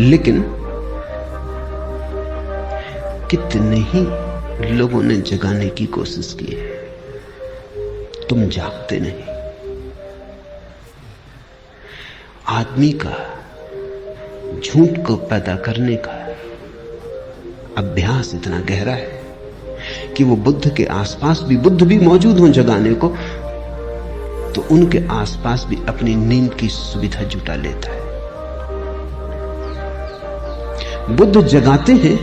लेकिन कितने ही लोगों ने जगाने की कोशिश की है, तुम जागते नहीं। आदमी का झूठ को पैदा करने का अभ्यास इतना गहरा है कि वो बुद्ध के आसपास भी, बुद्ध भी मौजूद हों जगाने को, तो उनके आसपास भी अपनी नींद की सुविधा जुटा लेता है। बुद्ध जगाते हैं,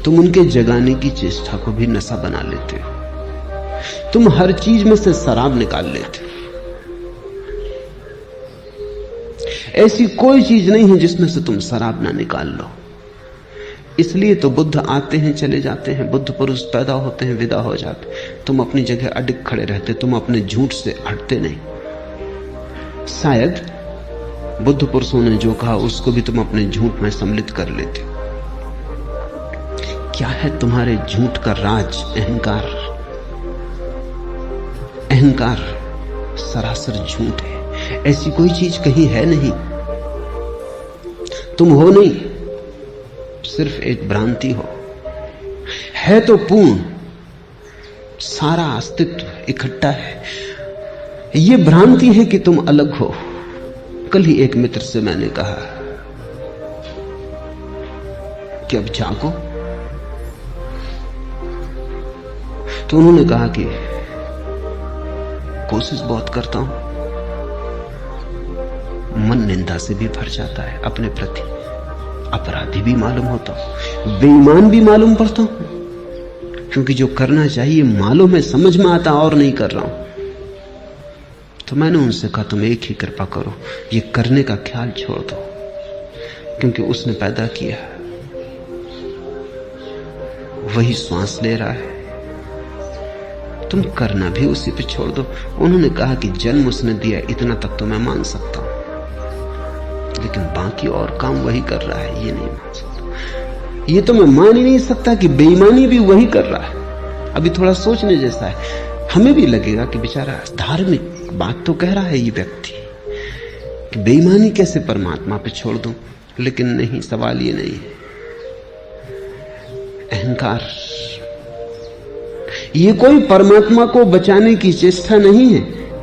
तुम उनके जगाने की चेष्टा को भी नशा बना लेते हो। तुम हर चीज में से शराब निकाल लेते हो। ऐसी कोई चीज नहीं है जिसमें से तुम शराब ना निकाल लो। इसलिए तो बुद्ध आते हैं, चले जाते हैं, बुद्ध पुरुष पैदा होते हैं, विदा हो जाते। तुम अपनी जगह अडिग खड़े रहते, तुम अपने झूठ से हटते नहीं। शायद बुद्ध पुरुषों ने जो कहा उसको भी तुम अपने झूठ में सम्मिलित कर लेते। क्या है तुम्हारे झूठ का राज? अहंकार। अहंकार सरासर झूठ है। ऐसी कोई चीज कहीं है नहीं। तुम हो नहीं, सिर्फ एक भ्रांति हो। है तो पूर्ण, सारा अस्तित्व इकट्ठा है। यह भ्रांति है कि तुम अलग हो। कल ही एक मित्र से मैंने कहा कि अब जागो, तो उन्होंने कहा कि कोशिश बहुत करता हूं, मन निंदा से भी भर जाता है, अपने प्रति अपराधी भी मालूम होता हूं, बेईमान भी मालूम पड़ता हूं, क्योंकि जो करना चाहिए मालूम है, समझ में आता और नहीं कर रहा हूं। तो मैंने उनसे कहा तुम एक ही कृपा करो, ये करने का ख्याल छोड़ दो, क्योंकि उसने पैदा किया, वही श्वास ले रहा है, तुम करना भी उसी पे छोड़ दो। उन्होंने कहा कि जन्म उसने दिया, इतना तक तो मैं मान सकता हूं, लेकिन बाकी और काम वही कर रहा है, ये नहीं मान सकता। ये तो मैं मान ही नहीं सकता कि बेईमानी भी वही कर रहा है। अभी थोड़ा सोचने जैसा है। हमें भी लगेगा कि बेचारा धार्मिक बात तो कह रहा है ये व्यक्ति, कि बेईमानी कैसे परमात्मा पे छोड़ दूं, लेकिन नहीं, सवाल ये नहीं है। अहंकार, ये कोई परमात्मा को बचाने की चेष्टा नहीं है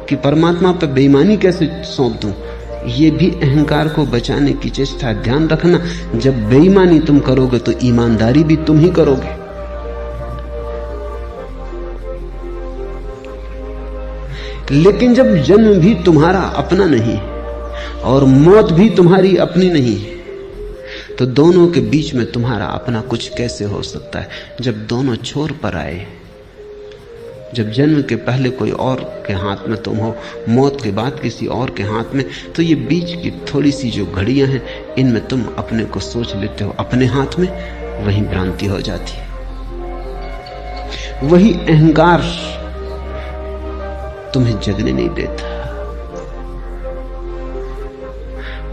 कि परमात्मा पे बेईमानी कैसे सौंप दूं। ये भी अहंकार को बचाने की चेष्टा। ध्यान रखना, जब बेईमानी तुम करोगे तो ईमानदारी भी तुम ही करोगे। लेकिन जब जन्म भी तुम्हारा अपना नहीं और मौत भी तुम्हारी अपनी नहीं है, तो दोनों के बीच में तुम्हारा अपना कुछ कैसे हो सकता है? जब दोनों छोर पर आए, जब जन्म के पहले कोई और के हाथ में तुम हो, मौत के बाद किसी और के हाथ में, तो ये बीच की थोड़ी सी जो घड़ियां हैं, इनमें तुम अपने को सोच लेते हो अपने हाथ में, वही भ्रांति हो जाती है। वही अहंकार तुम्हें जगने नहीं देता।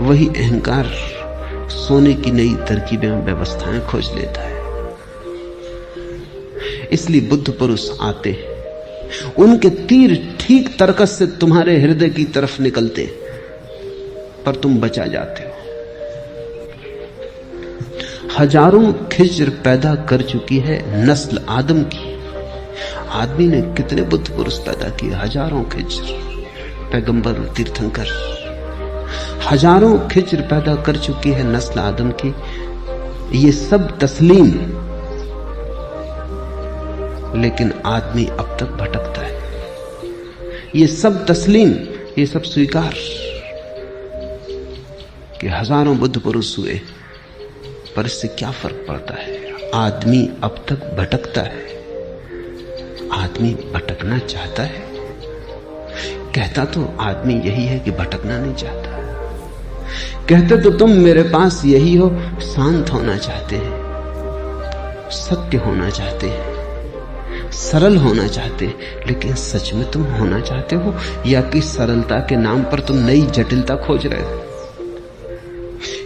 वही अहंकार सोने की नई तरकीबें और व्यवस्थाएं खोज लेता है। इसलिए बुद्ध पुरुष आते हैं, उनके तीर ठीक तरकस से तुम्हारे हृदय की तरफ निकलते, पर तुम बचा जाते हो। हजारों खिज्र पैदा कर चुकी है नस्ल आदम की। आदमी ने कितने बुद्ध पुरुष पैदा किए, हजारों खिज्र, पैगंबर, तीर्थंकर, हजारों खिज्र पैदा कर चुकी है नस्ल आदम की। ये सब तस्लीम, लेकिन आदमी अब तक भटकता है। ये सब तस्लीम, ये सब स्वीकार कि हजारों बुद्ध पुरुष हुए, पर इससे क्या फर्क पड़ता है? आदमी अब तक भटकता है। आदमी भटकना चाहता है। कहता तो आदमी यही है कि भटकना नहीं चाहता। कहते तो तुम मेरे पास यही हो, शांत होना चाहते हैं, सत्य होना चाहते हैं, सरल होना चाहते हैं। लेकिन सच में तुम होना चाहते हो, या कि सरलता के नाम पर तुम नई जटिलता खोज रहे हो,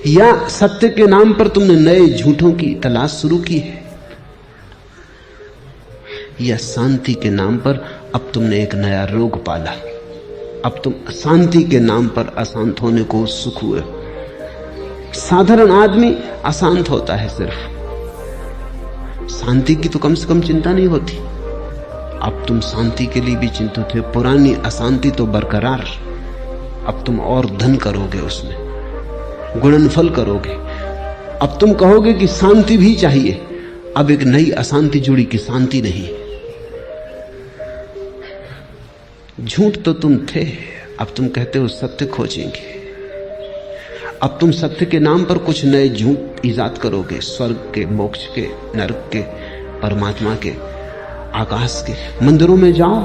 या सत्य के नाम पर तुमने नए झूठों की तलाश शुरू की है, या शांति के नाम पर अब तुमने एक नया रोग पाला। अब तुम शांति के नाम पर अशांत होने को उत्सुक हुए। साधारण आदमी अशांत होता है, सिर्फ शांति की तो कम से कम चिंता नहीं होती। अब तुम शांति के लिए भी चिंतित हो। पुरानी अशांति तो बरकरार, अब तुम और धन करोगे, उसमें गुणनफल करोगे। अब तुम कहोगे कि शांति भी चाहिए, अब एक नई अशांति जुड़ी कि शांति नहीं। झूठ तो तुम थे, अब तुम कहते हो सत्य खोजेंगे। अब तुम सत्य के नाम पर कुछ नए झूठ ईजाद करोगे, स्वर्ग के, मोक्ष के, नरक के, परमात्मा के, आकाश के। मंदिरों में जाओ,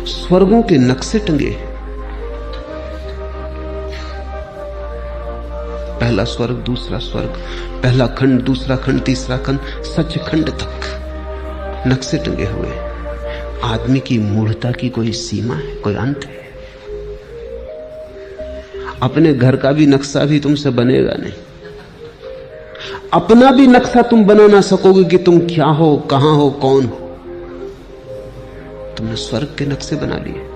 स्वर्गों के नक्शे टंगे, पहला स्वर्ग, दूसरा स्वर्ग, पहला खंड, दूसरा खंड, तीसरा खंड, सचखंड तक नक्शे टंगे हुए। आदमी की मूढ़ता की कोई सीमा है, कोई अंत है? अपने घर का भी नक्शा भी तुमसे बनेगा नहीं। अपना भी नक्शा तुम बना ना सकोगे कि तुम क्या हो, कहां हो, कौन हो। तुमने स्वर्ग के नक्शे बना लिए।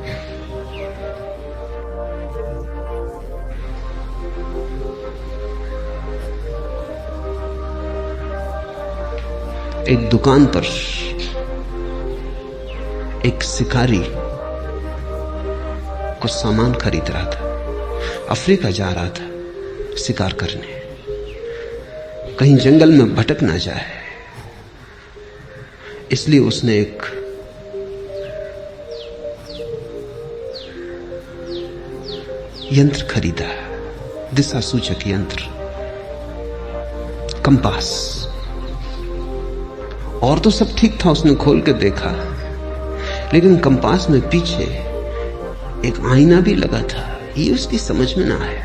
एक दुकान पर एक शिकारी कुछ सामान खरीद रहा था। अफ्रीका जा रहा था शिकार करने, कहीं जंगल में भटक ना जाए, इसलिए उसने एक यंत्र खरीदा, दिशा सूचक यंत्र, कंपास। और तो सब ठीक था, उसने खोल के देखा, लेकिन कंपास में पीछे एक आईना भी लगा था। ये उसकी समझ में ना आया।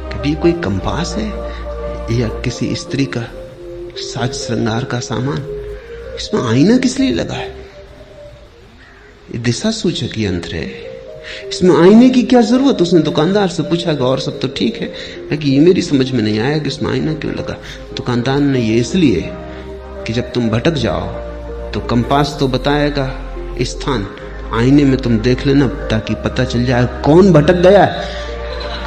कभी कोई कंपास है या किसी स्त्री का साज श्रृंगार का सामान, इसमें आईना किस लिए लगा है? ये दिशा सूचक यंत्र है, इसमें आईने की क्या जरूरत? उसने दुकानदार से पूछा कि और सब तो ठीक है, लेकिन ये मेरी समझ में नहीं आया कि इसमें आईना क्यों लगा। दुकानदार ने, ये इसलिए कि जब तुम भटक जाओ तो कंपास तो बताएगा स्थान, आईने में तुम देख लेना ताकि पता चल जाए कौन भटक गया है।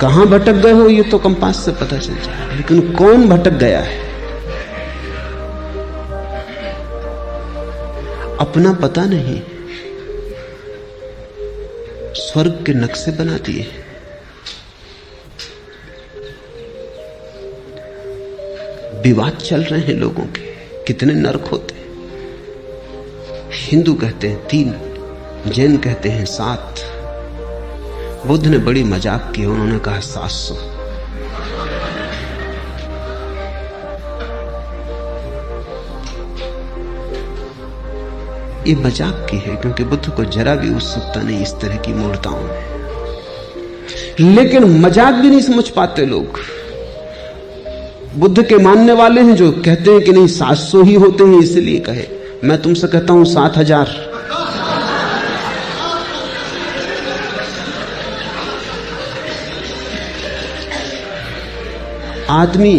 कहां भटक गए हो ये तो कंपास से पता चल जाए, लेकिन कौन भटक गया है अपना पता नहीं। स्वर्ग के नक्शे बना दिए। विवाद चल रहे हैं लोगों के, कितने नरक होते हैं। हिंदू कहते हैं 3, जैन कहते हैं 7। बुद्ध ने बड़ी मजाक की, उन्होंने कहा 700। ये मजाक की है, क्योंकि बुद्ध को जरा भी उत्सुकता नहीं इस तरह की मूर्ताओं में। लेकिन मजाक भी नहीं समझ पाते लोग। बुद्ध के मानने वाले हैं जो कहते हैं कि नहीं 700 ही होते हैं, इसलिए कहे। मैं तुमसे कहता हूं 7000। आदमी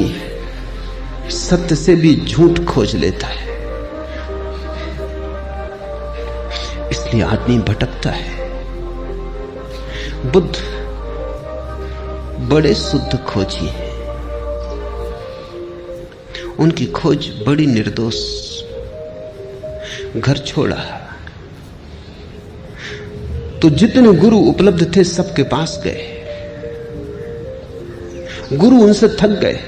सत्य से भी झूठ खोज लेता है, इसलिए आदमी भटकता है। बुद्ध बड़े शुद्ध खोजी हैं, उनकी खोज बड़ी निर्दोष। घर छोड़ा तो जितने गुरु उपलब्ध थे सबके पास गए। गुरु उनसे थक गए,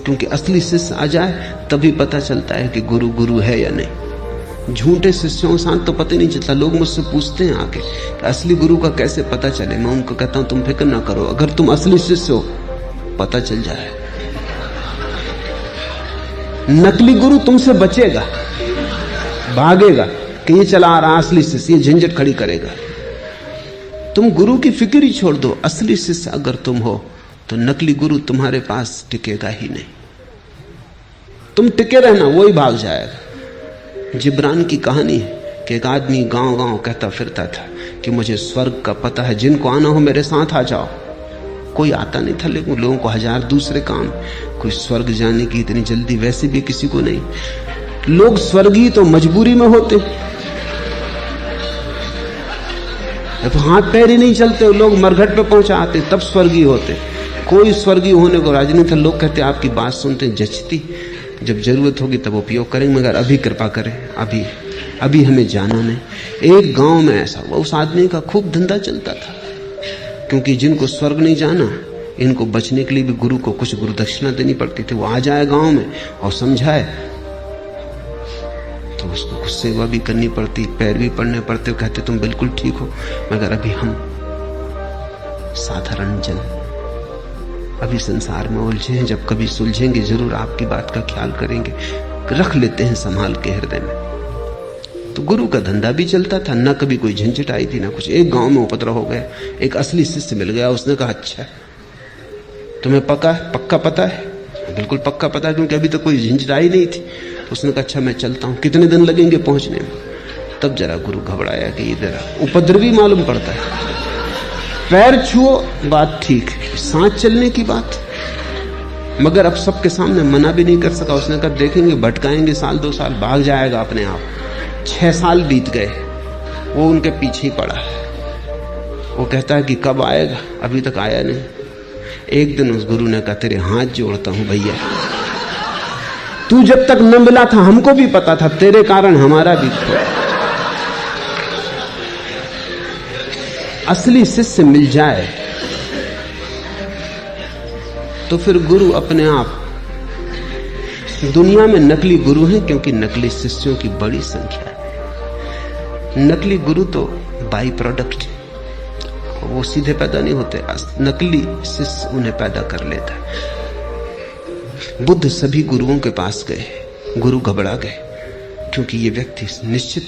क्योंकि असली शिष्य आ जाए तभी पता चलता है कि गुरु गुरु है या नहीं। झूठे शिष्यों के साथ तो पता नहीं चलता। लोग मुझसे पूछते हैं आके कि असली गुरु का कैसे पता चले। मैं उनको कहता हूं तुम फिक्र ना करो, अगर तुम असली शिष्य हो पता चल जाए। नकली गुरु तुमसे बचेगा, भागेगा कि ये चला आ रहा असली शिष्य, ये झंझट खड़ी करेगा। तुम गुरु की फिक्र ही छोड़ दो। असली शिष्य अगर तुम हो तो नकली गुरु तुम्हारे पास टिकेगा ही नहीं। तुम टिके रहना, वो ही भाग जाएगा। जिब्रान की कहानी है कि एक आदमी गांव गांव कहता फिरता था कि मुझे स्वर्ग का पता है, जिनको आना हो मेरे साथ आ जाओ। कोई आता नहीं था, लेकिन लोगों को 1000 दूसरे काम। कोई स्वर्ग जाने की इतनी जल्दी वैसे भी किसी को नहीं। लोग स्वर्गीय तो मजबूरी में होते, तो हाथ पैर ही नहीं चलते, लोग मरघट पे पहुंचाते तब स्वर्गीय होते। कोई स्वर्गीय होने को राजी नहीं था। लोग कहते आपकी बात सुनते जचती, जब जरूरत होगी तब उपयोग करेंगे, मगर अभी कृपा करें, अभी हमें जाना नहीं। एक गांव में ऐसा हुआ, उस आदमी का खूब धंधा चलता था, क्योंकि जिनको स्वर्ग नहीं जाना इनको बचने के लिए भी गुरु को कुछ गुरु दक्षिणा देनी पड़ती थी। वो आ जाए गांव में और समझाए तो उसको कुछ सेवा भी करनी पड़ती, पैर भी पड़ने पड़ते। कहते तुम बिल्कुल ठीक हो, मगर अभी हम साधारण जन अभी संसार में उलझे हैं, जब कभी सुलझेंगे जरूर आपकी बात का ख्याल करेंगे, रख लेते हैं संभाल के हृदय में। तो गुरु का धंधा भी चलता था, ना कभी कोई झंझट आई थी ना कुछ। एक गांव में उपद्रव हो गया, एक असली शिष्य मिल गया। उसने कहा अच्छा तुम्हें पक्का पता है? बिल्कुल पक्का पता है, क्योंकि अभी तो कोई झिंझराई नहीं थी। तो उसने कहा अच्छा मैं चलता हूं, कितने दिन लगेंगे पहुंचने में? तब जरा गुरु घबराया कि इधर उपद्रवी मालूम पड़ता है। पैर छुओ बात ठीक है, सांस चलने की बात, मगर अब सबके सामने मना भी नहीं कर सका। उसने कहा देखेंगे, भटकाएंगे, साल 2 साल, भाग जाएगा अपने आप। 6 साल बीत गए, वो उनके पीछे ही पड़ा है। वो कहता है कि कब आएगा, अभी तक आया नहीं। एक दिन उस गुरु ने कहा तेरे हाथ जोड़ता हूं भैया, तू जब तक न मिला था हमको भी पता था, तेरे कारण हमारा भी खोया। असली शिष्य मिल जाए तो फिर गुरु अपने आप। दुनिया में नकली गुरु हैं क्योंकि नकली शिष्यों की बड़ी संख्या है। नकली गुरु तो बाई प्रोडक्ट है, वो सीधे पैदा नहीं होते, नकली शिष्य उन्हें पैदा कर लेता है। बुद्ध सभी गुरुओं के पास गए, गुरु घबरा गए क्योंकि ये व्यक्ति निश्चित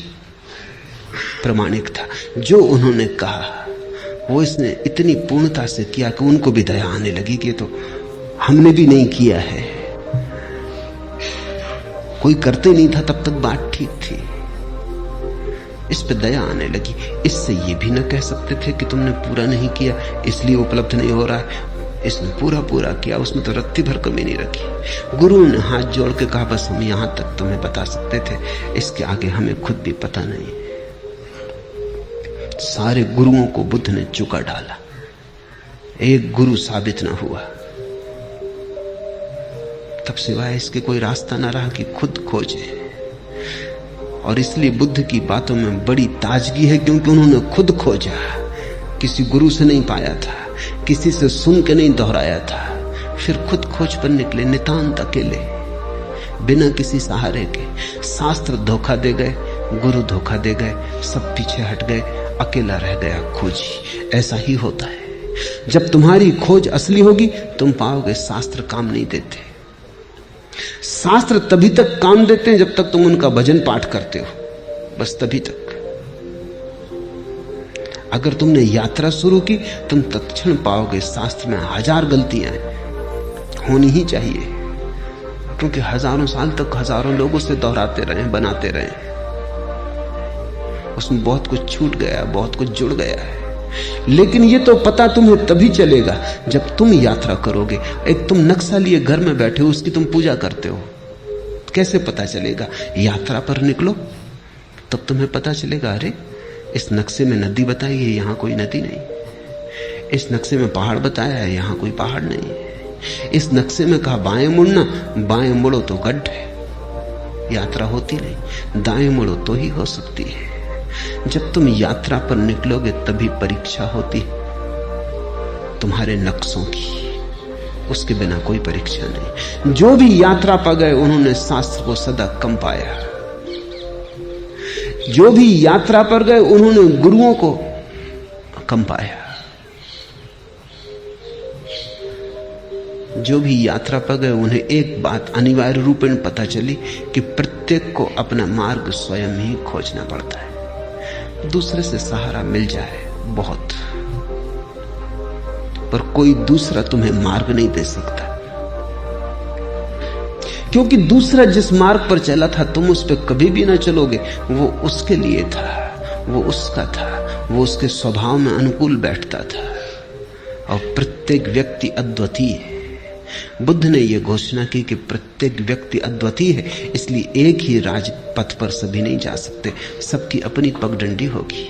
प्रमाणिक था। जो उन्होंने कहा वो इसने इतनी पूर्णता से किया कि उनको भी दया आने लगी कि तो हमने भी नहीं किया है, कोई करते नहीं था तब तक बात ठीक थी। इस पे दया आने लगी। इससे ये भी न कह सकते थे कि तुमने पूरा नहीं किया इसलिए उपलब्ध नहीं हो रहा है। इसने पूरा किया, उसमें तो रत्ती भर कमी नहीं रखी। गुरु ने हाथ जोड़ के कहा बस हम यहां तक तुम्हें बता सकते थे, इसके आगे हमें खुद भी पता नहीं। सारे गुरुओं को बुद्ध ने चुका डाला, एक गुरु साबित न हुआ। तब सिवाय इसके कोई रास्ता न रहा कि खुद खोजे। और इसलिए बुद्ध की बातों में बड़ी ताजगी है क्योंकि उन्होंने खुद खोजा, किसी गुरु से नहीं पाया था, किसी से सुन के नहीं दोहराया था, फिर खुद खोज पर निकले, नितांत अकेले, बिना किसी सहारे के। शास्त्र धोखा दे गए, गुरु धोखा दे गए, सब पीछे हट गए, अकेला रह गया खोजी। ऐसा ही होता है। जब तुम्हारी खोज असली होगी तुम पाओगे शास्त्र काम नहीं देते। शास्त्र तभी तक काम देते हैं जब तक तुम उनका भजन पाठ करते हो, बस तभी तक। अगर तुमने यात्रा शुरू की तुम तत्क्षण पाओगे शास्त्र में 1000 गलतियां होनी ही चाहिए, क्योंकि हजारों साल तक हजारों लोगों से दोहराते रहे, बनाते रहे, उसमें बहुत कुछ छूट गया, बहुत कुछ जुड़ गया है। लेकिन ये तो पता तुम्हें तभी चलेगा जब तुम यात्रा करोगे। एक तुम नक्शा लिए घर में बैठे हो, उसकी तुम पूजा करते हो, कैसे पता चलेगा? यात्रा पर निकलो तब तुम्हें पता चलेगा, अरे इस नक्शे में नदी बताई है, यहां कोई नदी नहीं। इस नक्शे में पहाड़ बताया है, यहां कोई पहाड़ नहीं। इस नक्शे में कहा बाएं मुड़ना, बाएं मुड़ो तो गड्ढ है, यात्रा होती नहीं। दाएं मुड़ो तो ही हो सकती है। जब तुम यात्रा पर निकलोगे तभी परीक्षा होती तुम्हारे नक्शों की, उसके बिना कोई परीक्षा नहीं। जो भी यात्रा पर गए उन्होंने शास्त्र को सदा कम पाया, जो भी यात्रा पर गए उन्होंने गुरुओं को कम पाया। जो भी यात्रा पर गए उन्हें एक बात अनिवार्य रूप में पता चली कि प्रत्येक को अपना मार्ग स्वयं ही खोजना पड़ता है। दूसरे से सहारा मिल जाए बहुत, पर कोई दूसरा तुम्हें मार्ग नहीं दे सकता, क्योंकि दूसरा जिस मार्ग पर चला था तुम उस पर कभी भी ना चलोगे। वो उसके लिए था, वो उसका था, वो उसके स्वभाव में अनुकूल बैठता था। और प्रत्येक व्यक्ति अद्वितीय है। बुद्ध ने यह घोषणा की कि प्रत्येक व्यक्ति अद्वितीय है, इसलिए एक ही राजपथ पर सभी नहीं जा सकते, सबकी अपनी पगडंडी होगी।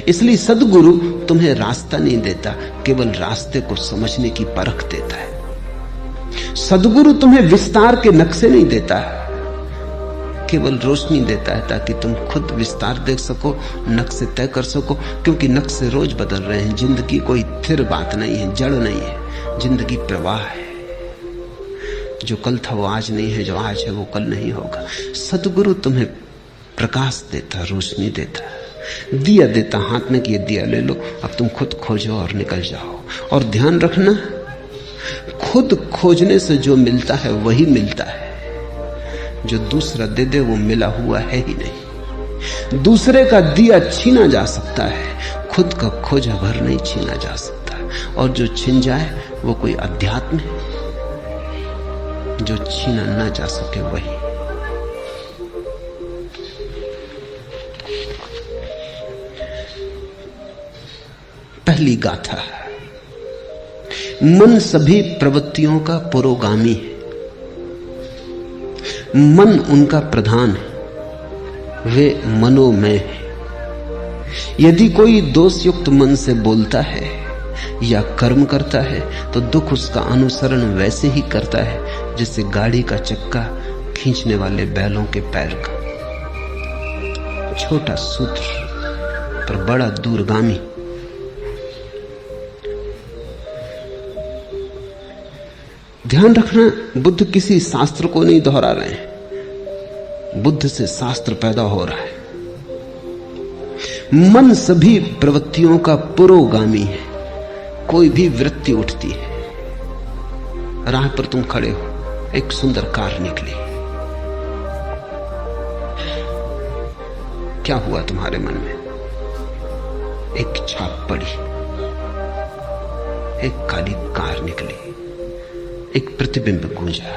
इसलिए सद्गुरु तुम्हें रास्ता नहीं देता, केवल रास्ते को समझने की परख देता है। सद्गुरु तुम्हें विस्तार के नक्शे नहीं देता, केवल रोशनी देता है ताकि तुम खुद विस्तार देख सको, नक्शे तय कर सको, क्योंकि नक्शे रोज बदल रहे हैं। जिंदगी कोई स्थिर बात नहीं है, जड़ नहीं है, जिंदगी प्रवाह है। जो कल था वो आज नहीं है, जो आज है वो कल नहीं होगा। सद्गुरु तुम्हें प्रकाश देता, रोशनी देता, दिया देता हाथ में कि ये दिया ले लो, अब तुम खुद खोजो और निकल जाओ। और ध्यान रखना, खुद खोजने से जो मिलता है वही मिलता है, जो दूसरा दे दे वो मिला हुआ है ही नहीं। दूसरे का दिया छीना जा सकता है, खुद का खोजा भर नहीं छीना जा सकता। और जो छिन जाए वो कोई अध्यात्म है जो छीना ना जा सके वही। पहली गाथा, मन सभी प्रवृत्तियों का पुरोगामी है, मन उनका प्रधान है, वे मनोमय है। यदि कोई दोषयुक्त मन से बोलता है या कर्म करता है तो दुख उसका अनुसरण वैसे ही करता है जैसे गाड़ी का चक्का खींचने वाले बैलों के पैर का। छोटा सूत्र पर बड़ा दूरगामी। ध्यान रखना, बुद्ध किसी शास्त्र को नहीं दोहरा रहे हैं, बुद्ध से शास्त्र पैदा हो रहा है। मन सभी प्रवृत्तियों का पुरोगामी है। कोई भी वृत्ति उठती है, राह पर तुम खड़े हो, एक सुंदर कार निकली, क्या हुआ तुम्हारे मन में? एक छाप पड़ी, एक काली कार निकली, एक प्रतिबिंब गूंजा।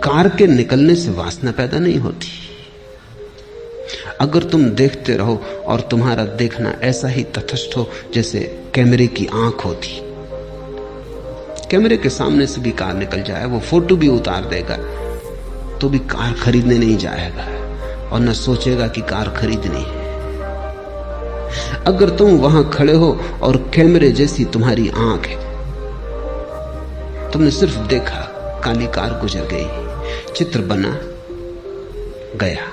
कार के निकलने से वासना पैदा नहीं होती। अगर तुम देखते रहो और तुम्हारा देखना ऐसा ही तटस्थ हो जैसे कैमरे की आंख होती, कैमरे के सामने से भी कार निकल जाए, वो फोटो भी उतार देगा तो भी कार खरीदने नहीं जाएगा और न सोचेगा कि कार खरीदनी है। अगर तुम वहां खड़े हो और कैमरे जैसी तुम्हारी आंख है, तुमने सिर्फ देखा, काली कार गुजर गई, चित्र बना गया,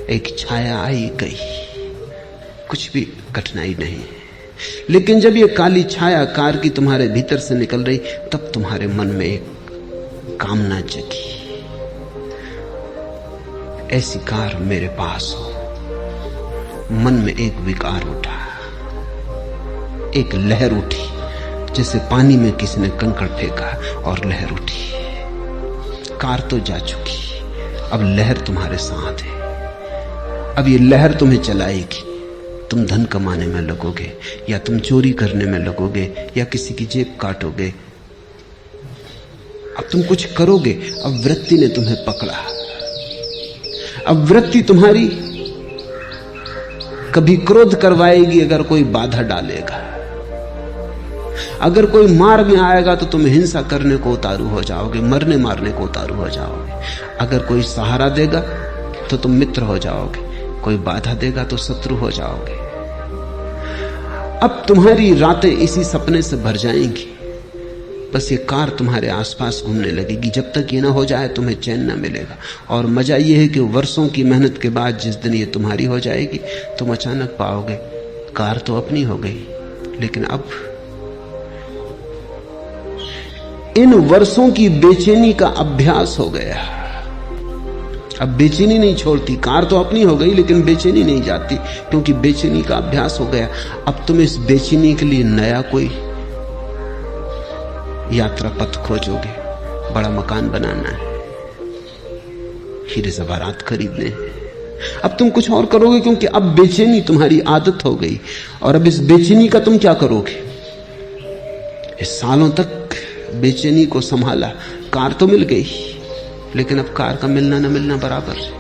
एक छाया आई गई, कुछ भी कठिनाई नहीं है। लेकिन जब ये काली छाया कार की तुम्हारे भीतर से निकल रही, तब तुम्हारे मन में एक कामना जगी, ऐसी कार मेरे पास हो। मन में एक विकार उठा, एक लहर उठी, जैसे पानी में किसी ने कंकड़ फेंका और लहर उठी। कार तो जा चुकी, अब लहर तुम्हारे साथ है। अब ये लहर तुम्हें चलाएगी। तुम धन कमाने में लगोगे, या तुम चोरी करने में लगोगे, या किसी की जेब काटोगे। अब तुम कुछ करोगे। अब वृत्ति ने तुम्हें पकड़ा। अब वृत्ति तुम्हारी कभी क्रोध करवाएगी अगर कोई बाधा डालेगा। अगर कोई मार्ग में आएगा तो तुम हिंसा करने को उतारू हो जाओगे, मरने मारने को उतारू हो जाओगे। अगर कोई सहारा देगा तो तुम मित्र हो जाओगे, कोई बाधा देगा तो शत्रु हो जाओगे। अब तुम्हारी रातें इसी सपने से भर जाएंगी। बस ये कार तुम्हारे आसपास घूमने लगेगी। जब तक ये ना हो जाए तुम्हें चैन ना मिलेगा। और मजा ये है कि वर्षों की मेहनत के बाद जिस दिन ये तुम्हारी हो जाएगी, तुम अचानक पाओगे कार तो अपनी हो गई, लेकिन अब इन वर्षों की बेचैनी का अभ्यास हो गया। अब बेचैनी नहीं छोड़ती। कार तो अपनी हो गई लेकिन बेचैनी नहीं जाती, क्योंकि बेचैनी का अभ्यास हो गया। अब तुम इस बेचैनी के लिए नया कोई यात्रा पथ खोजोगे। बड़ा मकान बनाना है, हीरे ज़ेवरात खरीदने हैं। अब तुम कुछ और करोगे, क्योंकि अब बेचैनी तुम्हारी आदत हो गई। और अब इस बेचैनी का तुम क्या करोगे? इस सालों तक बेचैनी को संभाला, कार तो मिल गई, लेकिन अब कार का मिलना न मिलना बराबर है।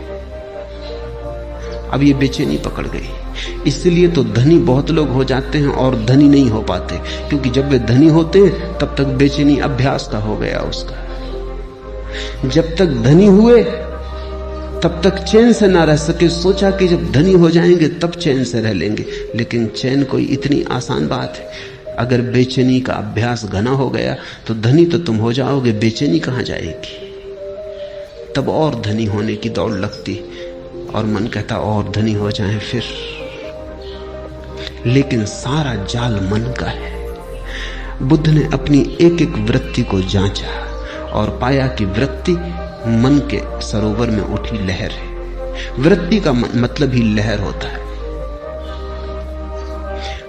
अब ये बेचैनी पकड़ गई। इसलिए तो धनी बहुत लोग हो जाते हैं और धनी नहीं हो पाते, क्योंकि जब वे धनी होते हैं तब तक बेचैनी अभ्यास का हो गया उसका। जब तक धनी हुए तब तक चैन से ना रह सके। सोचा कि जब धनी हो जाएंगे तब चैन से रह लेंगे, लेकिन चैन कोई इतनी आसान बात है? अगर बेचैनी का अभ्यास घना हो गया तो धनी तो तुम हो जाओगे, बेचैनी कहां जाएगी? तब और धनी होने की दौड़ लगती और मन कहता और धनी हो जाएं फिर। लेकिन सारा जाल मन का है। बुद्ध ने अपनी एक एक वृत्ति को जांचा और पाया कि वृत्ति मन के सरोवर में उठी लहर है। वृत्ति का मतलब ही लहर होता है।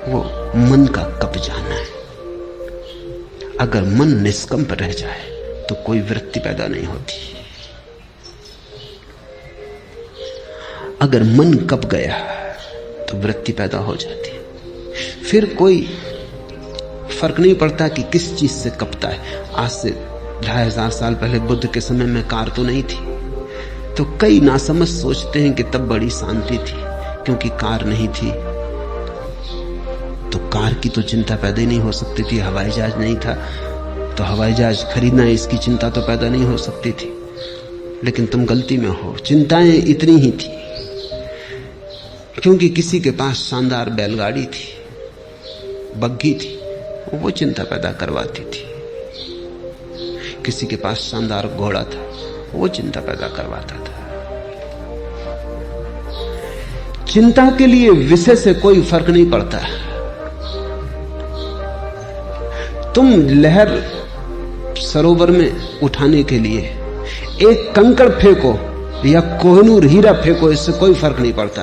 वो मन का कब जाना है। अगर मन निष्कंप रह जाए तो कोई वृत्ति पैदा नहीं होती। अगर मन कब गया तो वृत्ति पैदा हो जाती है। फिर कोई फर्क नहीं पड़ता कि किस चीज से कपता है। आज से 2500 साल पहले बुद्ध के समय में कार तो नहीं थी, तो कई नासमझ सोचते हैं कि तब बड़ी शांति थी क्योंकि कार नहीं थी, तो कार की तो चिंता पैदा ही नहीं हो सकती थी। हवाई जहाज नहीं था तो हवाई जहाज खरीदना, इसकी चिंता तो पैदा नहीं हो सकती थी। लेकिन तुम गलती में हो, चिंताएं इतनी ही थी क्योंकि किसी के पास शानदार बैलगाड़ी थी, बग्घी थी, वो चिंता पैदा करवाती थी। किसी के पास शानदार घोड़ा था, वो चिंता पैदा करवाता था। चिंता के लिए विषय से कोई फर्क नहीं पड़ता। तुम लहर सरोवर में उठाने के लिए एक कंकड़ फेंको या कोहिनूर हीरा फेंको, इससे कोई फर्क नहीं पड़ता।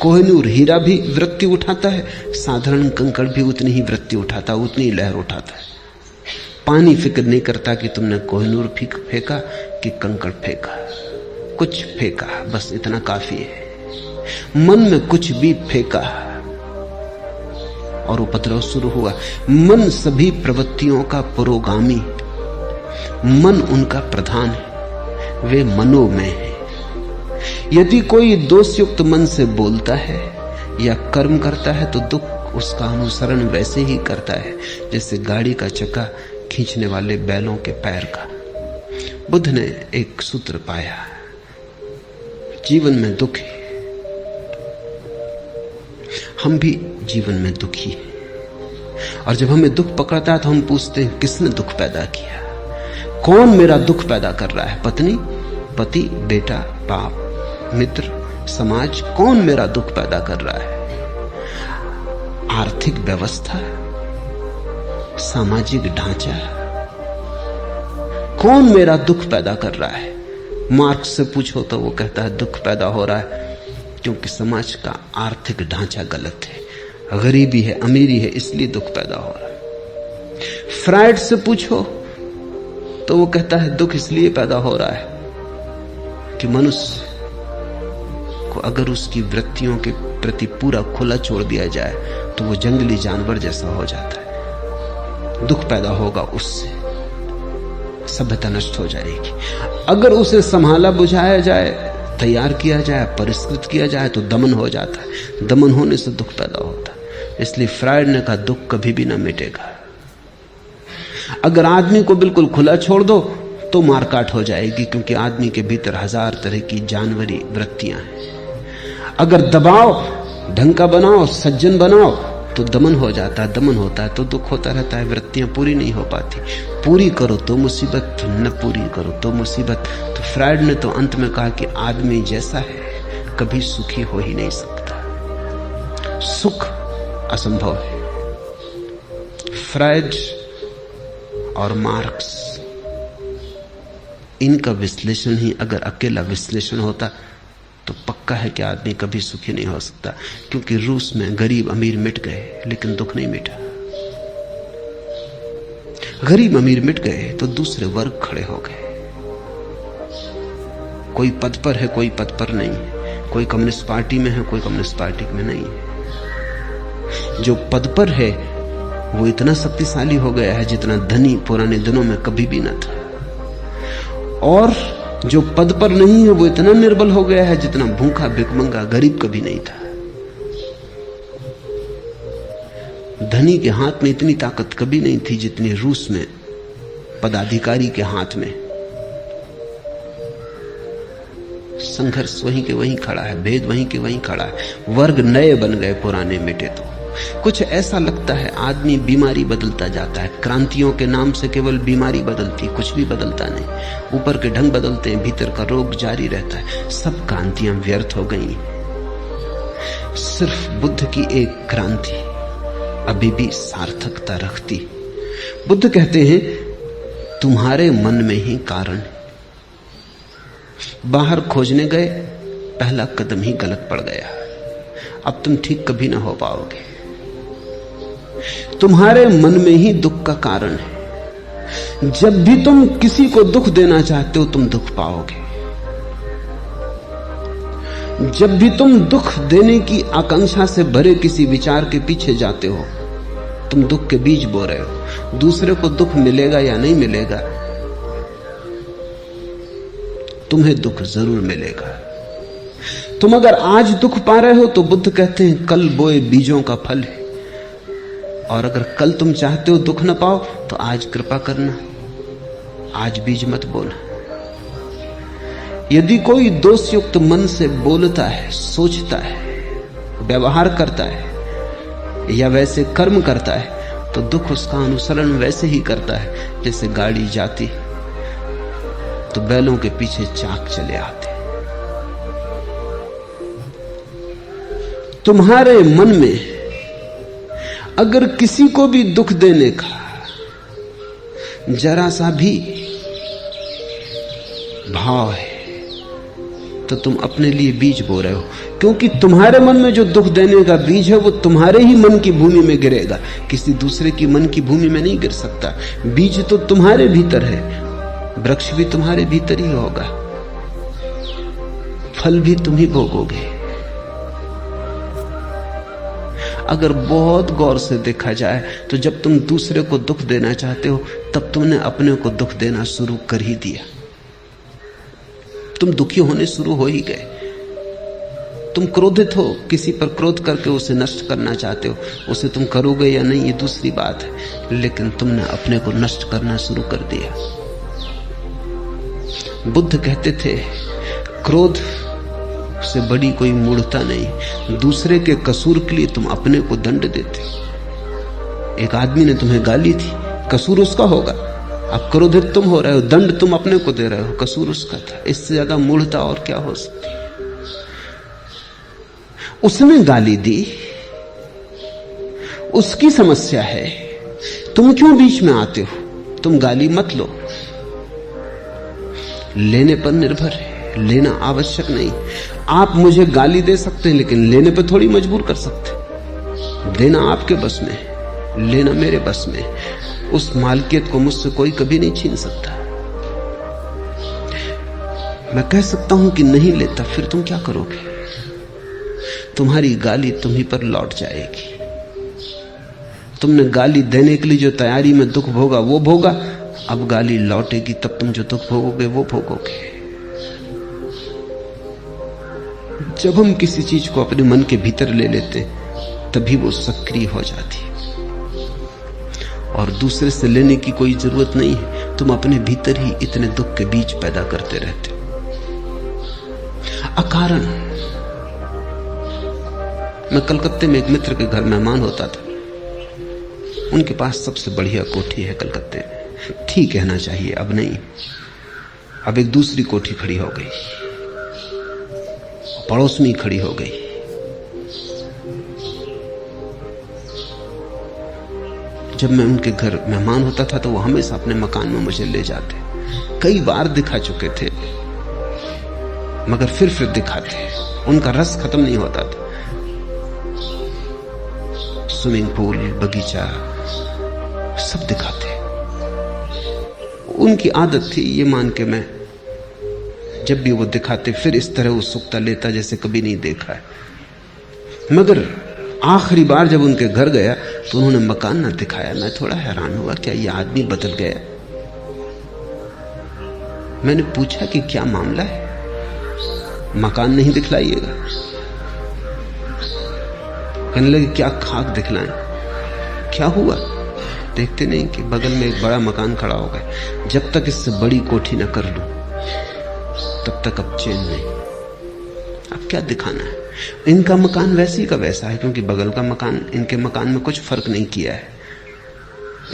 कोहिनूर हीरा भी वृत्ति उठाता है, साधारण कंकड़ भी उतनी ही वृत्ति उठाता है, उतनी लहर उठाता है। पानी फिक्र नहीं करता कि तुमने कोहिनूर फेंका कि कंकड़ फेंका, कुछ फेंका, बस इतना काफी है। मन में कुछ भी फेंका और उपद्रव शुरू हुआ। मन सभी प्रवृत्तियों का पुरोगामी, मन उनका प्रधान है, वे मनोमय है। यदि कोई दोषयुक्त मन से बोलता है या कर्म करता है तो दुख उसका अनुसरण वैसे ही करता है जैसे गाड़ी का चक्का खींचने वाले बैलों के पैर का। बुद्ध ने एक सूत्र पाया, जीवन में दुख है, हम भी जीवन में दुखी हैं। और जब हमें दुख पकड़ता है तो हम पूछते हैं किसने दुख पैदा किया, कौन मेरा दुख पैदा कर रहा है? पत्नी, पति, बेटा, बाप, मित्र, समाज, कौन मेरा दुख पैदा कर रहा है? आर्थिक व्यवस्था, सामाजिक ढांचा, कौन मेरा दुख पैदा कर रहा है? मार्क्स से पूछो तो वो कहता है दुख पैदा हो रहा है क्योंकि समाज का आर्थिक ढांचा गलत है, गरीबी है, अमीरी है, इसलिए दुख पैदा हो रहा है। फ्रायड से पूछो तो वो कहता है दुख इसलिए पैदा हो रहा है कि मनुष्य को अगर उसकी वृत्तियों के प्रति पूरा खुला छोड़ दिया जाए तो वो जंगली जानवर जैसा हो जाता है। दुख पैदा होगा उससे, सभ्यता नष्ट हो जाएगी। अगर उसे संभाला बुझाया जाए, तैयार किया जाए, परिष्कृत किया जाए तो दमन हो जाता है। दमन होने से दुख पैदा होता है। इसलिए फ्रायड ने कहा दुख कभी भी ना मिटेगा। अगर आदमी को बिल्कुल खुला छोड़ दो तो मारकाट हो जाएगी क्योंकि आदमी के भीतर 1000 तरह की जानवरी वृत्तियां हैं। अगर दबाओ, ढंग का बनाओ, सज्जन बनाओ तो दमन हो जाता है। दमन होता है तो दुख होता रहता है, वृत्तियां पूरी नहीं हो पाती। पूरी करो तो मुसीबत, न पूरी करो तो मुसीबत। तो फ्रायड ने तो अंत में कहा कि आदमी जैसा है कभी सुखी हो ही नहीं सकता, सुख असंभव है। फ्रायड और मार्क्स, इनका विश्लेषण ही अगर अकेला विश्लेषण होता तो पक्का है कि आदमी कभी सुखी नहीं हो सकता। क्योंकि रूस में गरीब अमीर मिट गए लेकिन दुख नहीं मिटा। गरीब अमीर मिट गए तो दूसरे वर्ग खड़े हो गए। कोई पद पर है, कोई पद पर नहीं है, कोई कम्युनिस्ट पार्टी में है, कोई कम्युनिस्ट पार्टी में नहीं है। जो पद पर है वो इतना शक्तिशाली हो गया है जितना धनी पुराने दिनों में कभी भी न था, और जो पद पर नहीं है वो इतना निर्बल हो गया है जितना भूखा भिखमंगा गरीब कभी नहीं था। धनी के हाथ में इतनी ताकत कभी नहीं थी जितनी रूस में पदाधिकारी के हाथ में। संघर्ष वहीं के वहीं खड़ा है, भेद वहीं के वहीं खड़ा है। वर्ग नए बन गए, पुराने मिटे। तो कुछ ऐसा लगता है आदमी बीमारी बदलता जाता है। क्रांतियों के नाम से केवल बीमारी बदलती, कुछ भी बदलता नहीं। ऊपर के ढंग बदलते हैं, भीतर का रोग जारी रहता है। सब क्रांतियां व्यर्थ हो गई। सिर्फ बुद्ध की एक क्रांति अभी भी सार्थकता रखती। बुद्ध कहते हैं तुम्हारे मन में ही कारण। बाहर खोजने गए, पहला कदम ही गलत पड़ गया, अब तुम ठीक कभी ना हो पाओगे। तुम्हारे मन में ही दुख का कारण है। जब भी तुम किसी को दुख देना चाहते हो तुम दुख पाओगे। जब भी तुम दुख देने की आकांक्षा से भरे किसी विचार के पीछे जाते हो तुम दुख के बीज बो रहे हो। दूसरे को दुख मिलेगा या नहीं मिलेगा, तुम्हें दुख जरूर मिलेगा। तुम अगर आज दुख पा रहे हो तो बुद्ध कहते हैं कल बोए बीजों का फल है, और अगर कल तुम चाहते हो दुख न पाओ तो आज कृपा करना, आज बीज मत बोना। यदि कोई दोषयुक्त मन से बोलता है, सोचता है, व्यवहार करता है या वैसे कर्म करता है, तो दुख उसका अनुसरण वैसे ही करता है जैसे गाड़ी जाती तो बैलों के पीछे चाक चले आते। तुम्हारे मन में अगर किसी को भी दुख देने का जरा सा भी भाव है तो तुम अपने लिए बीज बो रहे हो, क्योंकि तुम्हारे मन में जो दुख देने का बीज है वो तुम्हारे ही मन की भूमि में गिरेगा, किसी दूसरे की मन की भूमि में नहीं गिर सकता। बीज तो तुम्हारे भीतर है, वृक्ष भी तुम्हारे भीतर ही होगा, फल भी तुम ही भोगोगे। अगर बहुत गौर से देखा जाए तो जब तुम दूसरे को दुख देना चाहते हो तब तुमने अपने को दुख देना शुरू कर ही दिया। तुम दुखी होने शुरू हो ही गए। तुम क्रोधित हो, किसी पर क्रोध करके उसे नष्ट करना चाहते हो, उसे तुम करोगे या नहीं ये दूसरी बात है, लेकिन तुमने अपने को नष्ट करना शुरू कर दिया। बुद्ध कहते थे क्रोध से बड़ी कोई मूढ़ता नहीं, दूसरे के कसूर के लिए तुम अपने को दंड देते। एक आदमी ने तुम्हें गाली थी, कसूर उसका होगा, अब क्रोधित तुम हो रहे हो, दंड तुम अपने को दे रहे हो, कसूर उसका था। इससे ज्यादा मूढ़ता और क्या हो सकती। उसने गाली दी, उसकी समस्या है, तुम क्यों बीच में आते हो? तुम गाली मत लो, लेने पर निर्भर है, लेना आवश्यक नहीं। आप मुझे गाली दे सकते हैं लेकिन लेने पर थोड़ी मजबूर कर सकते। देना आपके बस में, लेना मेरे बस में। उस मालकियत को मुझसे कोई कभी नहीं छीन सकता। मैं कह सकता हूं कि नहीं लेता, फिर तुम क्या करोगे? तुम्हारी गाली तुम्हीं पर लौट जाएगी। तुमने गाली देने के लिए जो तैयारी में दुख भोगा वो भोगा, अब गाली लौटेगी तब तुम जो दुख भोगोगे वो भोगोगे। जब हम किसी चीज को अपने मन के भीतर ले लेते तभी वो सक्रिय हो जाती है, और दूसरे से लेने की कोई जरूरत नहीं है। तुम अपने भीतर ही इतने दुख के बीज पैदा करते रहते अकारण। मैं कलकत्ते में एक मित्र के घर मेहमान होता था। उनके पास सबसे बढ़िया कोठी है कलकत्ते में, ठीक कहना चाहिए, अब नहीं, अब एक दूसरी कोठी खड़ी हो गई, पड़ोस में ही खड़ी हो गई। जब मैं उनके घर मेहमान होता था तो वो हमेशा अपने मकान में मुझे ले जाते। कई बार दिखा चुके थे मगर फिर दिखाते, उनका रस खत्म नहीं होता था। स्विमिंग पूल, बगीचा सब दिखाते। उनकी आदत थी, ये मान के मैं जब भी वो दिखाते फिर इस तरह उत्सुकता लेता जैसे कभी नहीं देखा है। मगर आखिरी बार जब उनके घर गया तो उन्होंने मकान ना दिखाया। मैं थोड़ा हैरान हुआ, क्या ये आदमी बदल गया? मैंने पूछा कि क्या मामला है, मकान नहीं दिखलाइएगा? कहने लगे क्या खाक दिखलाएं? क्या हुआ? देखते नहीं कि बगल में एक बड़ा मकान खड़ा हो गया। जब तक इससे बड़ी कोठी न कर लूं तब तक अब चैन नहीं। अब क्या दिखाना है? इनका मकान वैसे का वैसा है, क्योंकि बगल का मकान इनके मकान में कुछ फर्क नहीं किया है।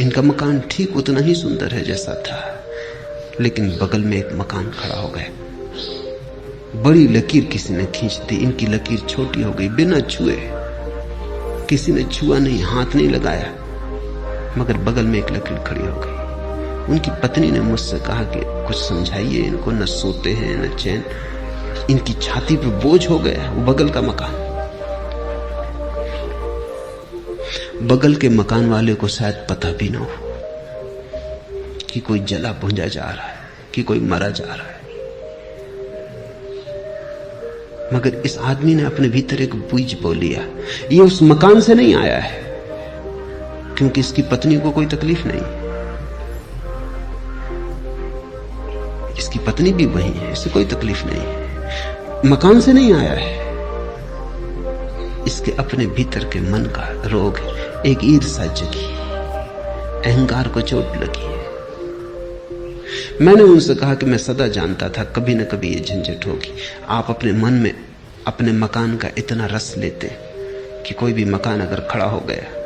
इनका मकान ठीक उतना ही सुंदर है जैसा था, लेकिन बगल में एक मकान खड़ा हो गया। बड़ी लकीर किसी ने खींच दी, इनकी लकीर छोटी हो गई। बिना छुए, किसी ने छुआ नहीं, हाथ नहीं लगाया, मगर बगल में एक लकीर खड़ी हो गई। उनकी पत्नी ने मुझसे कहा कि कुछ समझाइए इनको, न सोते हैं न चैन, इनकी छाती पे बोझ हो गया वो बगल का मकान। बगल के मकान वाले को शायद पता भी ना हो कि कोई जला भुंजा जा रहा है, कि कोई मरा जा रहा है, मगर इस आदमी ने अपने भीतर एक बीज बो लिया। ये उस मकान से नहीं आया है, क्योंकि इसकी पत्नी को कोई तकलीफ नहीं, इसकी पत्नी भी वही है, इसे कोई तकलीफ नहीं है, मकान से नहीं आया है, इसके अपने भीतर के मन का रोग है, एक ईर्ष्या जगी, अहंकार को चोट लगी है। मैंने उनसे कहा कि मैं सदा जानता था कभी न कभी ये झंझट होगी। आप अपने मन में अपने मकान का इतना रस लेते कि कोई भी मकान अगर खड़ा हो गया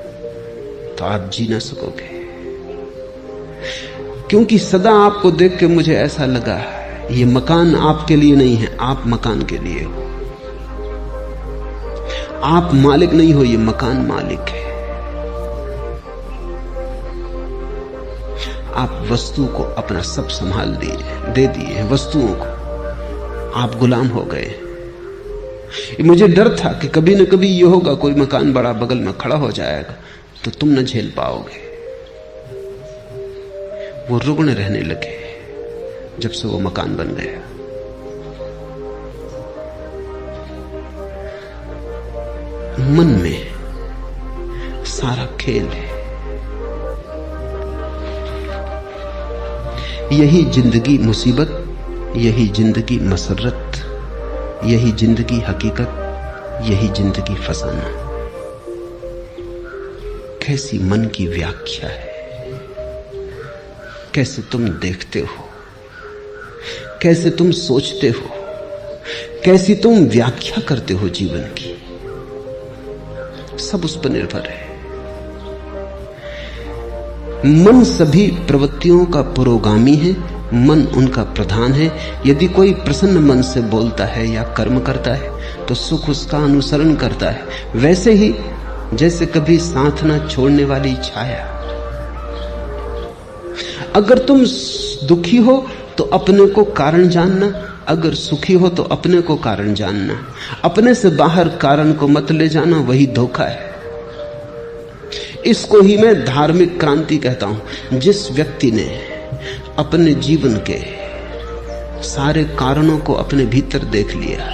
तो आप जी ना सकोगे, क्योंकि सदा आपको देख के मुझे ऐसा लगा ये मकान आपके लिए नहीं है, आप मकान के लिए हो। आप मालिक नहीं हो, ये मकान मालिक है। आप वस्तु को अपना सब संभाल दे दिए, वस्तुओं को आप गुलाम हो गए। मुझे डर था कि कभी न कभी ये होगा, कोई मकान बड़ा बगल में खड़ा हो जाएगा तो तुम न झेल पाओगे। वो रुग्ण रहने लगे जब से वो मकान बन गया। मन में सारा खेल है। यही जिंदगी मुसीबत, यही जिंदगी मसरत, यही जिंदगी हकीकत, यही जिंदगी फसाना। कैसी मन की व्याख्या है, कैसे तुम देखते हो, कैसे तुम सोचते हो, कैसी तुम व्याख्या करते हो जीवन की, सब उस पर निर्भर है। मन सभी प्रवृत्तियों का पुरोगामी है, मन उनका प्रधान है। यदि कोई प्रसन्न मन से बोलता है या कर्म करता है तो सुख उसका अनुसरण करता है, वैसे ही जैसे कभी साथ ना छोड़ने वाली छाया। अगर तुम दुखी हो तो अपने को कारण जानना, अगर सुखी हो तो अपने को कारण जानना। अपने से बाहर कारण को मत ले जाना, वही धोखा है। इसको ही मैं धार्मिक क्रांति कहता हूं। जिस व्यक्ति ने अपने जीवन के सारे कारणों को अपने भीतर देख लिया,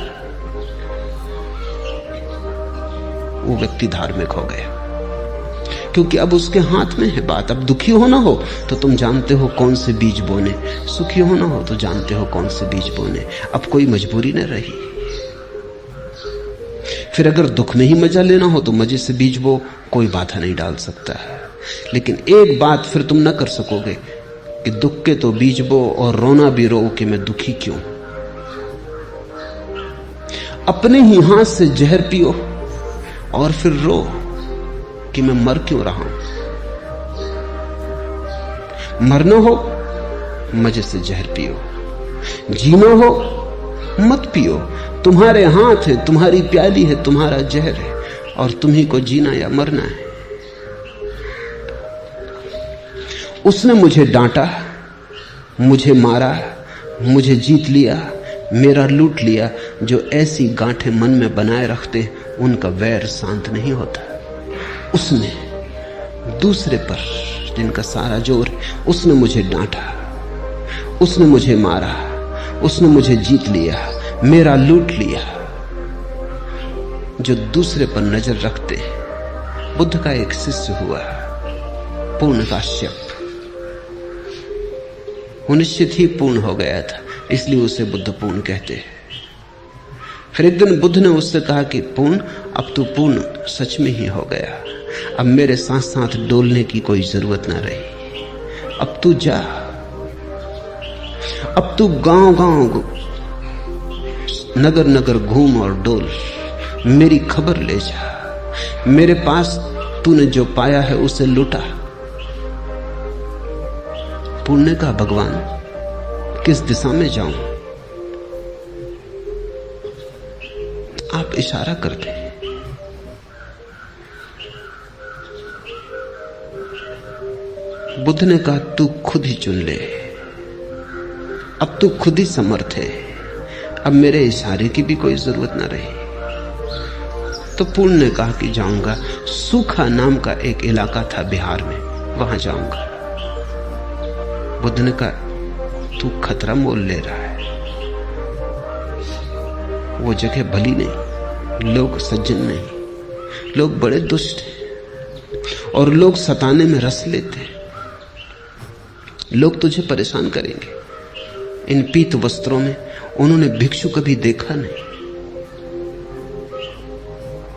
वो व्यक्ति धार्मिक हो गया, क्योंकि अब उसके हाथ में है बात। अब दुखी होना हो तो तुम जानते हो कौन से बीज बोने, सुखी होना हो तो जानते हो कौन से बीज बोने। अब कोई मजबूरी न रही। फिर अगर दुख में ही मजा लेना हो तो मजे से बीज बो, कोई बाधा नहीं डाल सकता है। लेकिन एक बात फिर तुम न कर सकोगे कि दुख के तो बीज बो और रोना भी रो कि मैं दुखी क्यों। अपने ही हाथ से जहर पियो और फिर रो कि मैं मर क्यों रहा हूं। मरना हो मजे से जहर पियो, जीना हो मत पियो। तुम्हारे हाथ है, तुम्हारी प्याली है, तुम्हारा जहर है, और तुम्ही को जीना या मरना है। उसने मुझे डांटा, मुझे मारा, मुझे जीत लिया, मेरा लूट लिया। जो ऐसी गांठें मन में बनाए रखते उनका वैर शांत नहीं होता। उसने दूसरे पर जिनका सारा जोर है, उसने मुझे डांटा, उसने मुझे मारा, उसने मुझे जीत लिया, मेरा लूट लिया। जो दूसरे पर नजर रखते। बुद्ध का एक शिष्य हुआ पूर्णकाश्यप, वो निश्चित ही पूर्ण हो गया था, इसलिए उसे बुद्ध पूर्ण कहते हैं। फिर एक दिन बुद्ध ने उससे कहा कि पूर्ण, अब तू पूर्ण सच में ही हो गया, अब मेरे साथ साथ डोलने की कोई जरूरत ना रही। अब तू जा, अब तू गांव गांव नगर नगर घूम और डोल, मेरी खबर ले जा। मेरे पास तूने जो पाया है उसे लुटा। पुण्य का भगवान, किस दिशा में जाऊं? आप इशारा करते हैं। बुद्ध ने कहा तू खुद ही चुन ले, अब तू खुद ही समर्थ है, अब मेरे इशारे की भी कोई जरूरत ना रही। तो पूर्ण ने कहा कि जाऊंगा। सूखा नाम का एक इलाका था बिहार में, वहां जाऊंगा। बुद्ध ने कहा तू खतरा मोल ले रहा है, वो जगह भली नहीं, लोग सज्जन नहीं, लोग बड़े दुष्ट हैं। और लोग सताने में रस लेते हैं। लोग तुझे परेशान करेंगे। इन पीत वस्त्रों में उन्होंने भिक्षु कभी देखा नहीं।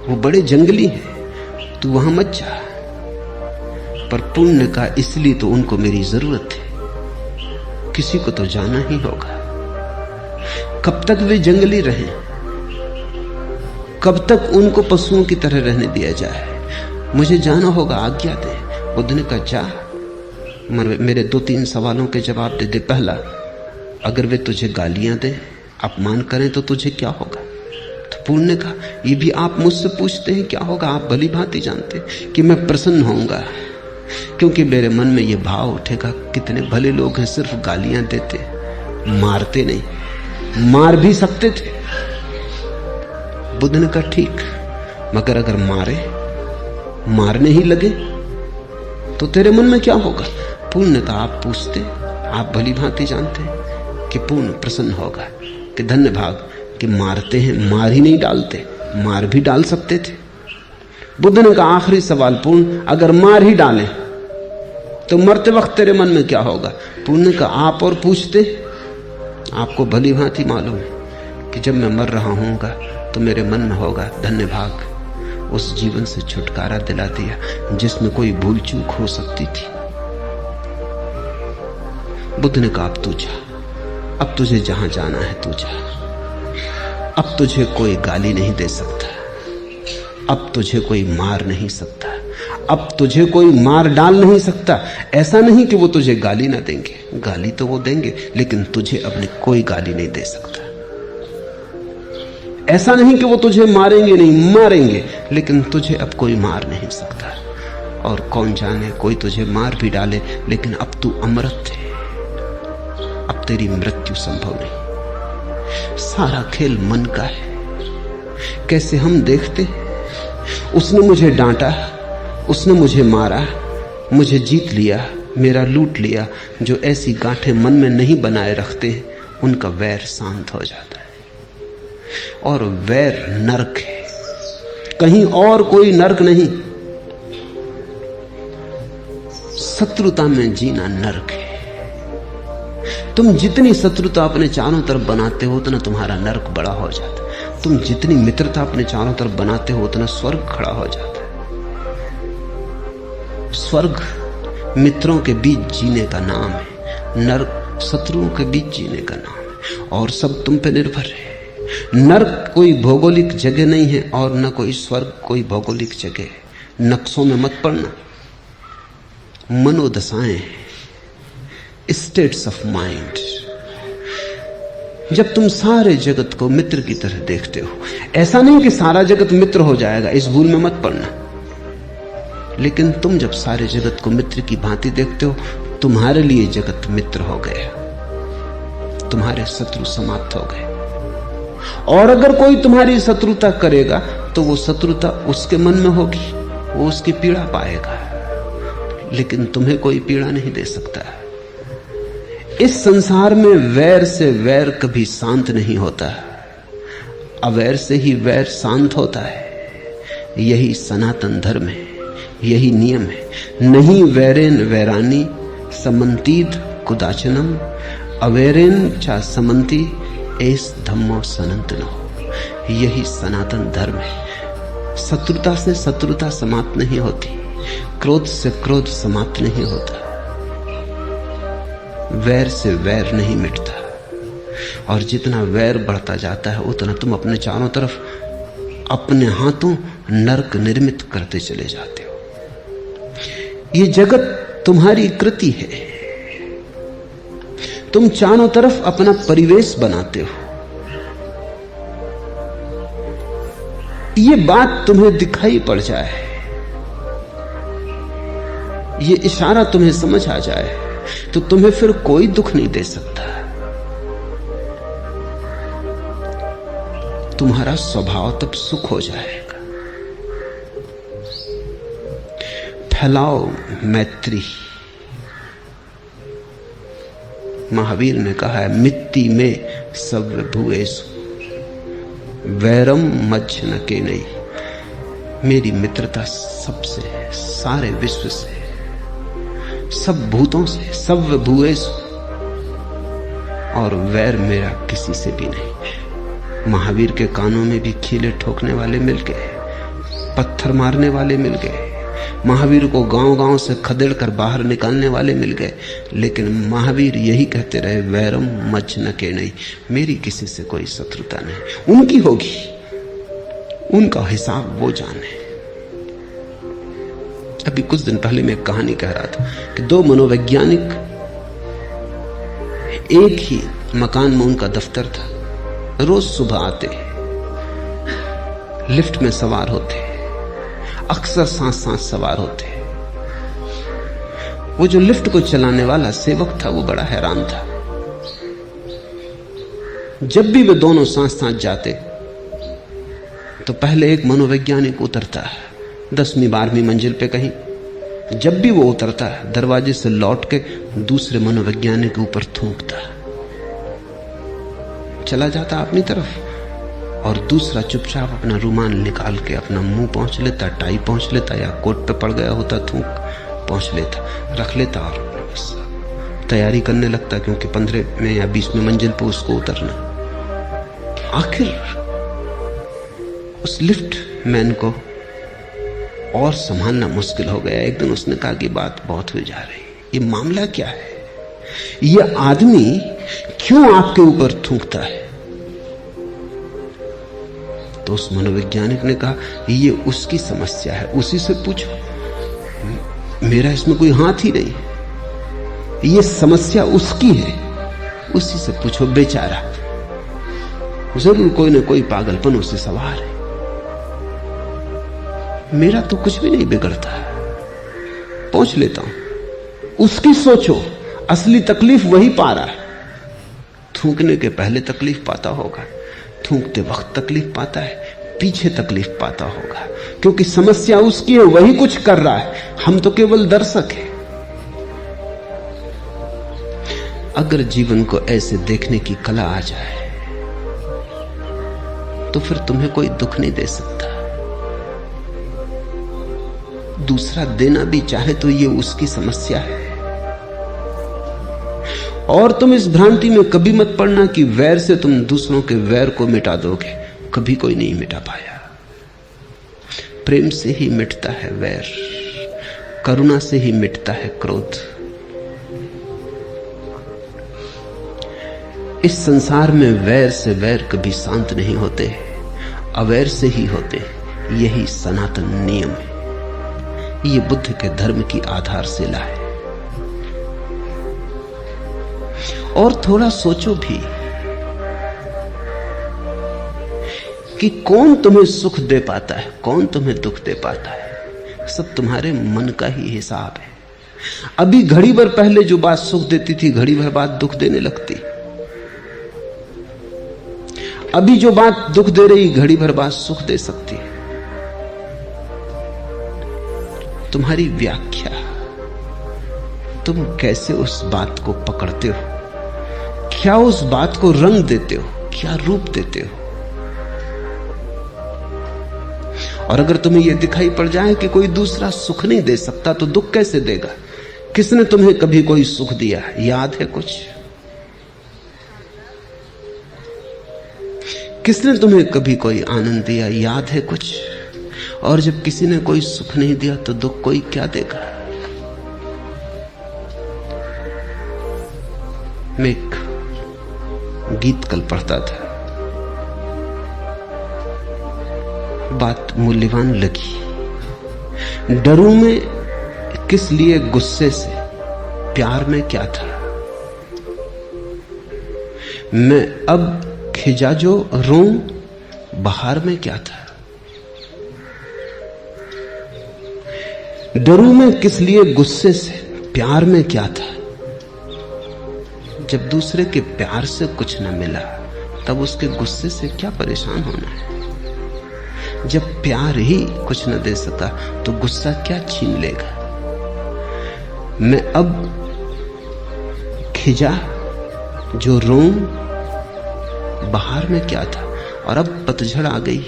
वो बड़े जंगली हैं, तू वहां मत जा। पर पुण्य का इसलिए तो उनको मेरी जरूरत है, किसी को तो जाना ही होगा। कब तक वे जंगली रहें? कब तक उनको पशुओं की तरह रहने दिया जाए? मुझे जाना होगा, आज्ञा दे। बुद्ध ने कहा, जा, मेरे 2-3 सवालों के जवाब दे दे। पहला, अगर वे तुझे गालियां दें, अपमान करें तो तुझे क्या होगा? तो पुण्य ने कहा, ये भी आप मुझसे पूछते हैं क्या होगा? आप भली भांति जानते कि मैं प्रसन्न होऊंगा, क्योंकि मेरे मन में ये भाव उठेगा, कितने भले लोग हैं, सिर्फ गालियां देते, मारते नहीं। मार भी सकते थे। बुद्ध ने कहा, ठीक, मगर अगर मारने ही लगे तो तेरे मन में क्या होगा? पुण्य था, आप पूछते, आप भली भांति जानते कि पूर्ण प्रसन्न होगा कि धन्य भाग कि मारते हैं, मार ही नहीं डालते, मार भी डाल सकते थे। बुद्ध ने कहा, आखिरी सवाल पूर्ण, अगर मार ही डालें तो मरते वक्त तेरे मन में क्या होगा? पूर्ण का आप और पूछते, आपको भली भांति मालूम है कि जब मैं मर रहा हूंगा तो मेरे मन में होगा, धन्य भाग, उस जीवन से छुटकारा दिला दिया जिसमें कोई भूल चूक हो सकती थी। बुद्ध ने कहा, अब तू जा, अब तुझे जहां जाना है तू जा। अब तुझे कोई गाली नहीं दे सकता, अब तुझे कोई मार नहीं सकता, अब तुझे कोई मार डाल नहीं सकता। ऐसा नहीं कि वो तुझे गाली ना देंगे, गाली तो वो देंगे, लेकिन तुझे अपनी कोई गाली नहीं दे सकता। ऐसा नहीं कि वो तुझे मारेंगे नहीं, मारेंगे, लेकिन तुझे अब कोई मार नहीं सकता। और कौन जाने, कोई तुझे मार भी डाले, लेकिन अब तू अमृत है, अब तेरी मृत्यु संभव नहीं। सारा खेल मन का है। कैसे हम देखते, उसने मुझे डांटा, उसने मुझे मारा, मुझे जीत लिया, मेरा लूट लिया। जो ऐसी गांठें मन में नहीं बनाए रखते हैं, उनका वैर शांत हो जाता है। और वैर नरक है, कहीं और कोई नरक नहीं। शत्रुता में जीना नरक है। तुम जितनी शत्रुता अपने चारों तरफ बनाते हो, उतना तुम्हारा नरक बड़ा हो जाता है। तुम जितनी मित्रता अपने चारों तरफ बनाते हो, उतना स्वर्ग खड़ा हो जाता है। स्वर्ग मित्रों के बीच जीने का नाम है, नरक शत्रुओं के बीच जीने का नाम है। और सब तुम पे निर्भर है। नरक कोई भौगोलिक जगह नहीं है और न कोई स्वर्ग कोई भौगोलिक जगह है। नक्शों में मत पड़ना। मनोदशाएं, स्टेट्स ऑफ माइंड। जब तुम सारे जगत को मित्र की तरह देखते हो, ऐसा नहीं कि सारा जगत मित्र हो जाएगा, इस भूल में मत पड़ना। लेकिन तुम जब सारे जगत को मित्र की भांति देखते हो, तुम्हारे लिए जगत मित्र हो गया, तुम्हारे शत्रु समाप्त हो गए। और अगर कोई तुम्हारी शत्रुता करेगा तो वो शत्रुता उसके मन में होगी, वो उसकी पीड़ा पाएगा, लेकिन तुम्हें कोई पीड़ा नहीं दे सकता। इस संसार में वैर से वैर कभी शांत नहीं होता, अवैर से ही वैर शांत होता है। यही सनातन धर्म है, यही नियम है। नहीं वैरेन वैरानी समंतीद कुदाचनम, अवैरेन चा समंती एस धम्मो सनातनो। यही सनातन धर्म है। शत्रुता से शत्रुता समाप्त नहीं होती, क्रोध से क्रोध समाप्त नहीं होता, वैर से वैर नहीं मिटता। और जितना वैर बढ़ता जाता है, उतना तुम अपने चारों तरफ अपने हाथों नरक निर्मित करते चले जाते हो। ये जगत तुम्हारी कृति है, तुम चारों तरफ अपना परिवेश बनाते हो। ये बात तुम्हें दिखाई पड़ जाए, ये इशारा तुम्हें समझ आ जाए, तो तुम्हें फिर कोई दुख नहीं दे सकता। तुम्हारा स्वभाव तब सुख हो जाएगा। फैलाओ मैत्री। महावीर ने कहा है, मिट्टी में सब भूएसु वैरम मच्छ न के नहीं। मेरी मित्रता सबसे है, सारे विश्व से, सब भूतों से, सब भूएस, और वैर मेरा किसी से भी नहीं। महावीर के कानों में भी खीले ठोकने वाले मिल गए, पत्थर मारने वाले मिल गए, महावीर को गांव-गांव से खदेड़कर बाहर निकालने वाले मिल गए, लेकिन महावीर यही कहते रहे, वैरम मच न के नहीं, मेरी किसी से कोई शत्रुता नहीं। उनकी होगी, उनका हिसाब वो जाने। अभी कुछ दिन पहले मैं एक कहानी कह रहा था कि दो मनोवैज्ञानिक एक ही मकान में, उनका दफ्तर था, रोज सुबह आते, लिफ्ट में सवार होते, अक्सर साथ सवार होते। वो जो लिफ्ट को चलाने वाला सेवक था वो बड़ा हैरान था। जब भी वे दोनों साथ जाते तो पहले एक मनोवैज्ञानिक उतरता है 10वीं 12वीं मंजिल पे कहीं। जब भी वो उतरता है दरवाजे से लौट के दूसरे मनोवैज्ञानिक के ऊपर थूकता, चला जाता अपनी तरफ, और दूसरा चुपचाप अपना रुमाल निकाल के अपना मुंह पहुंच लेता, टाई पहुंच लेता, या कोट पे पड़ गया होता थूक, पहुंच लेता, रख लेता और बस तैयारी करने लगता, क्योंकि 15वें या 20वें मंजिल पे उसको उतरना। आखिर उस लिफ्ट मैन को और संभालना मुश्किल हो गया। एक दिन उसने कहा कि बात बहुत हो जा रही, ये मामला क्या है, ये आदमी क्यों आपके ऊपर थूकता है? तो उस मनोवैज्ञानिक ने कहा, ये उसकी समस्या है, उसी से पूछो, मेरा इसमें कोई हाथ ही नहीं, ये समस्या उसकी है, उसी से पूछो, बेचारा जरूर कोई ना कोई पागलपन उससे सवार है, मेरा तो कुछ भी नहीं बिगड़ता, पहुंच लेता हूं। उसकी सोचो, असली तकलीफ वही पा रहा है। थूकने के पहले तकलीफ पाता होगा, थूकते वक्त तकलीफ पाता है, पीछे तकलीफ पाता होगा, क्योंकि समस्या उसकी है, वही कुछ कर रहा है, हम तो केवल दर्शक हैं। अगर जीवन को ऐसे देखने की कला आ जाए तो फिर तुम्हें कोई दुख नहीं दे सकता। दूसरा देना भी चाहे तो ये उसकी समस्या है। और तुम इस भ्रांति में कभी मत पड़ना कि वैर से तुम दूसरों के वैर को मिटा दोगे, कभी कोई नहीं मिटा पाया। प्रेम से ही मिटता है वैर, करुणा से ही मिटता है क्रोध। इस संसार में वैर से वैर कभी शांत नहीं होते, अवैर से ही होते, यही सनातन नियम है। ये बुद्ध के धर्म की आधारशिला है। और थोड़ा सोचो भी कि कौन तुम्हें सुख दे पाता है, कौन तुम्हें दुख दे पाता है, सब तुम्हारे मन का ही हिसाब है। अभी घड़ी भर पहले जो बात सुख देती थी, घड़ी भर बाद दुख देने लगती। अभी जो बात दुख दे रही, घड़ी भर बाद सुख दे सकती है। तुम्हारी व्याख्या, तुम कैसे उस बात को पकड़ते हो, क्या उस बात को रंग देते हो, क्या रूप देते हो। और अगर तुम्हें यह दिखाई पड़ जाए कि कोई दूसरा सुख नहीं दे सकता, तो दुख कैसे देगा? किसने तुम्हें कभी कोई सुख दिया, याद है कुछ? किसने तुम्हें कभी कोई आनंद दिया, याद है कुछ? और जब किसी ने कोई सुख नहीं दिया तो दुख कोई क्या देगा? मैं एक गीत कल पढ़ता था, बात मूल्यवान लगी। डरूं में किस लिए गुस्से से, प्यार में क्या था। मैं अब खिजा जो रोऊं, बहार में क्या था। डरूं में किस लिए गुस्से से, प्यार में क्या था। जब दूसरे के प्यार से कुछ न मिला, तब उसके गुस्से से क्या परेशान होना है। जब प्यार ही कुछ न दे सका तो गुस्सा क्या छीन लेगा। मैं अब खिजा जो रोऊं, बहार में क्या था। और अब पतझड़ आ गई,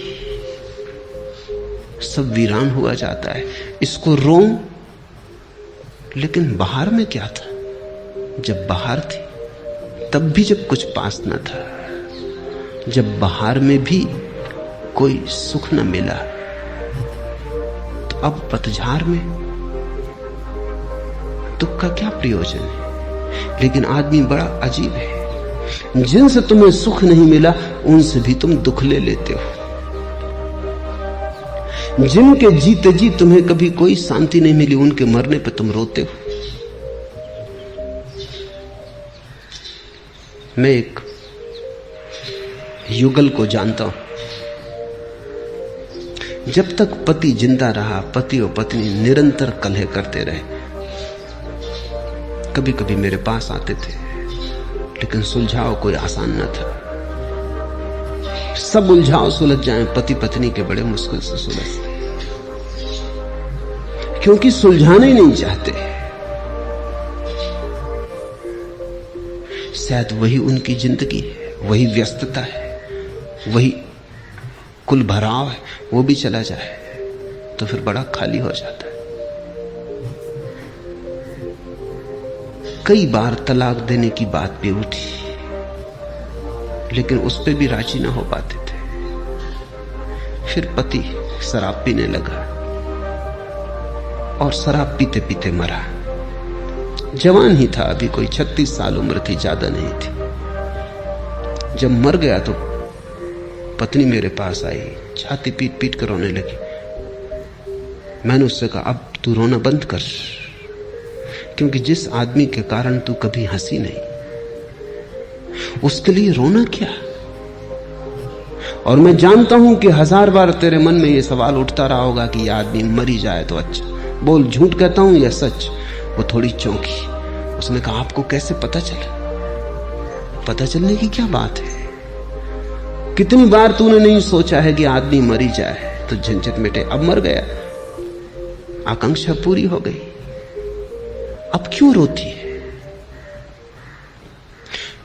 सब वीरान हुआ जाता है। इसको रोऊं, लेकिन बाहर में क्या था? जब बाहर थी तब भी जब कुछ पास न था, जब बाहर में भी कोई सुख न मिला, तो अब पतझड़ में दुख का क्या प्रयोजन है? लेकिन आदमी बड़ा अजीब है, जिनसे तुम्हें सुख नहीं मिला उनसे भी तुम दुख ले लेते हो। जिनके जीते जी तुम्हें कभी कोई शांति नहीं मिली, उनके मरने पर तुम रोते हो। मैं एक युगल को जानता हूं। जब तक पति जिंदा रहा, पति और पत्नी निरंतर कलह करते रहे। कभी कभी मेरे पास आते थे, लेकिन सुलझाव कोई आसान न था। सब उलझाव सुलझ जाएं, पति पत्नी के बड़े मुश्किल से सुलझते, क्योंकि सुलझाने नहीं चाहते। शायद वही उनकी जिंदगी है, वही व्यस्तता है, वही कुल भराव है। वो भी चला जाए तो फिर बड़ा खाली हो जाता है। कई बार तलाक देने की बात भी उठी, लेकिन उस पे भी राजी ना हो पाते थे। फिर पति शराब पीने लगा और शराब पीते पीते मरा। जवान ही था, अभी कोई 36 साल उम्र थी, ज्यादा नहीं थी। जब मर गया तो पत्नी मेरे पास आई, छाती पीट पीट कर रोने लगी। मैंने उससे कहा, अब तू रोना बंद कर, क्योंकि जिस आदमी के कारण तू कभी हंसी नहीं, उसके लिए रोना क्या? और मैं जानता हूं कि 1000 बार तेरे मन में यह सवाल उठता रहा होगा कि यह आदमी मर ही जाए तो अच्छा, बोल झूठ कहता हूं या सच। वो थोड़ी चौंकी। उसने कहा, आपको कैसे पता चला? पता चलने की क्या बात है? कितनी बार तूने नहीं सोचा है कि आदमी मर ही जाए तो झंझट मिटे। अब मर गया, आकांक्षा पूरी हो गई, अब क्यों रोती है?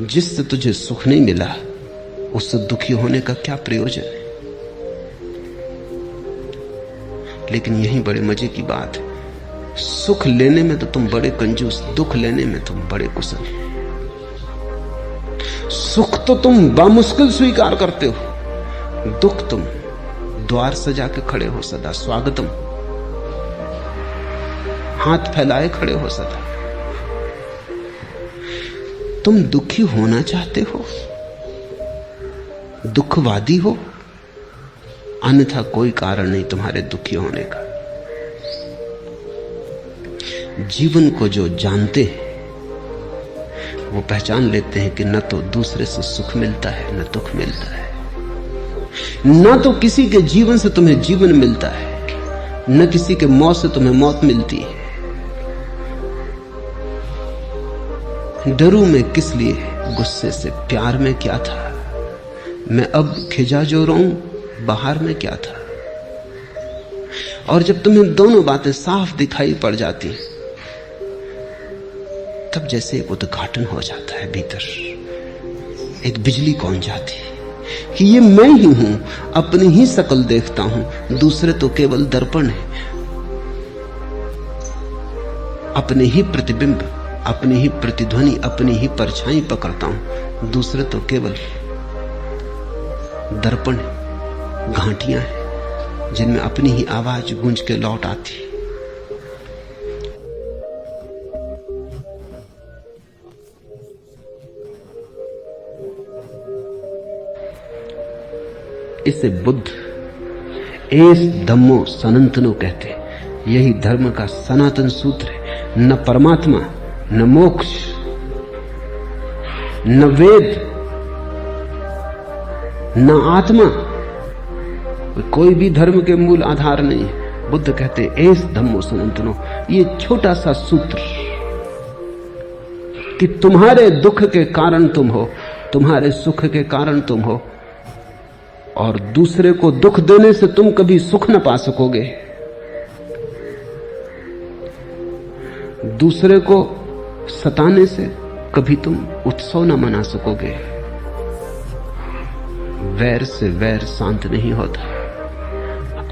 जिससे तुझे सुख नहीं मिला उससे दुखी होने का क्या प्रयोजन है? लेकिन यही बड़े मजे की बात है, सुख लेने में तो तुम बड़े कंजूस, दुख लेने में तुम बड़े कुशल। सुख तो तुम बामुश्किल स्वीकार करते हो, दुख तुम द्वार सजा के खड़े हो सदा, स्वागतम, हाथ फैलाए खड़े हो सदा। तुम दुखी होना चाहते हो, दुखवादी हो, अन्यथा कोई कारण नहीं तुम्हारे दुखी होने का। जीवन को जो जानते हैं वो पहचान लेते हैं कि न तो दूसरे से सुख मिलता है न दुख मिलता है, न तो किसी के जीवन से तुम्हें जीवन मिलता है न किसी के मौत से तुम्हें मौत मिलती है। डरूं मैं किस लिए गुस्से से, प्यार में क्या था? मैं अब खिजा जो रोऊं, बाहर में क्या था? और जब तुम्हें दोनों बातें साफ दिखाई पड़ जाती तब जैसे एक उद्घाटन हो जाता है भीतर, एक बिजली कौन जाती है कि ये मैं ही हूं, अपनी ही शक्ल देखता हूं, दूसरे तो केवल दर्पण है, अपने ही प्रतिबिंब, अपनी ही प्रतिध्वनि, अपनी ही परछाई पकड़ता हूं, दूसरे तो केवल दर्पण है, घाटियां हैं जिनमें अपनी ही आवाज गूंज के लौट आती। इसे बुद्ध एस धम्मो सनातनो कहते हैं। यही धर्म का सनातन सूत्र है। न परमात्मा, न मोक्ष, न वेद, न आत्मा, कोई भी धर्म के मूल आधार नहीं है। बुद्ध कहते हैं एस धम्मो सनातनो, ये छोटा सा सूत्र कि तुम्हारे दुख के कारण तुम हो, तुम्हारे सुख के कारण तुम हो, और दूसरे को दुख देने से तुम कभी सुख न पा सकोगे, दूसरे को सताने से कभी तुम उत्सव न मना सकोगे। वैर से वैर शांत नहीं होता,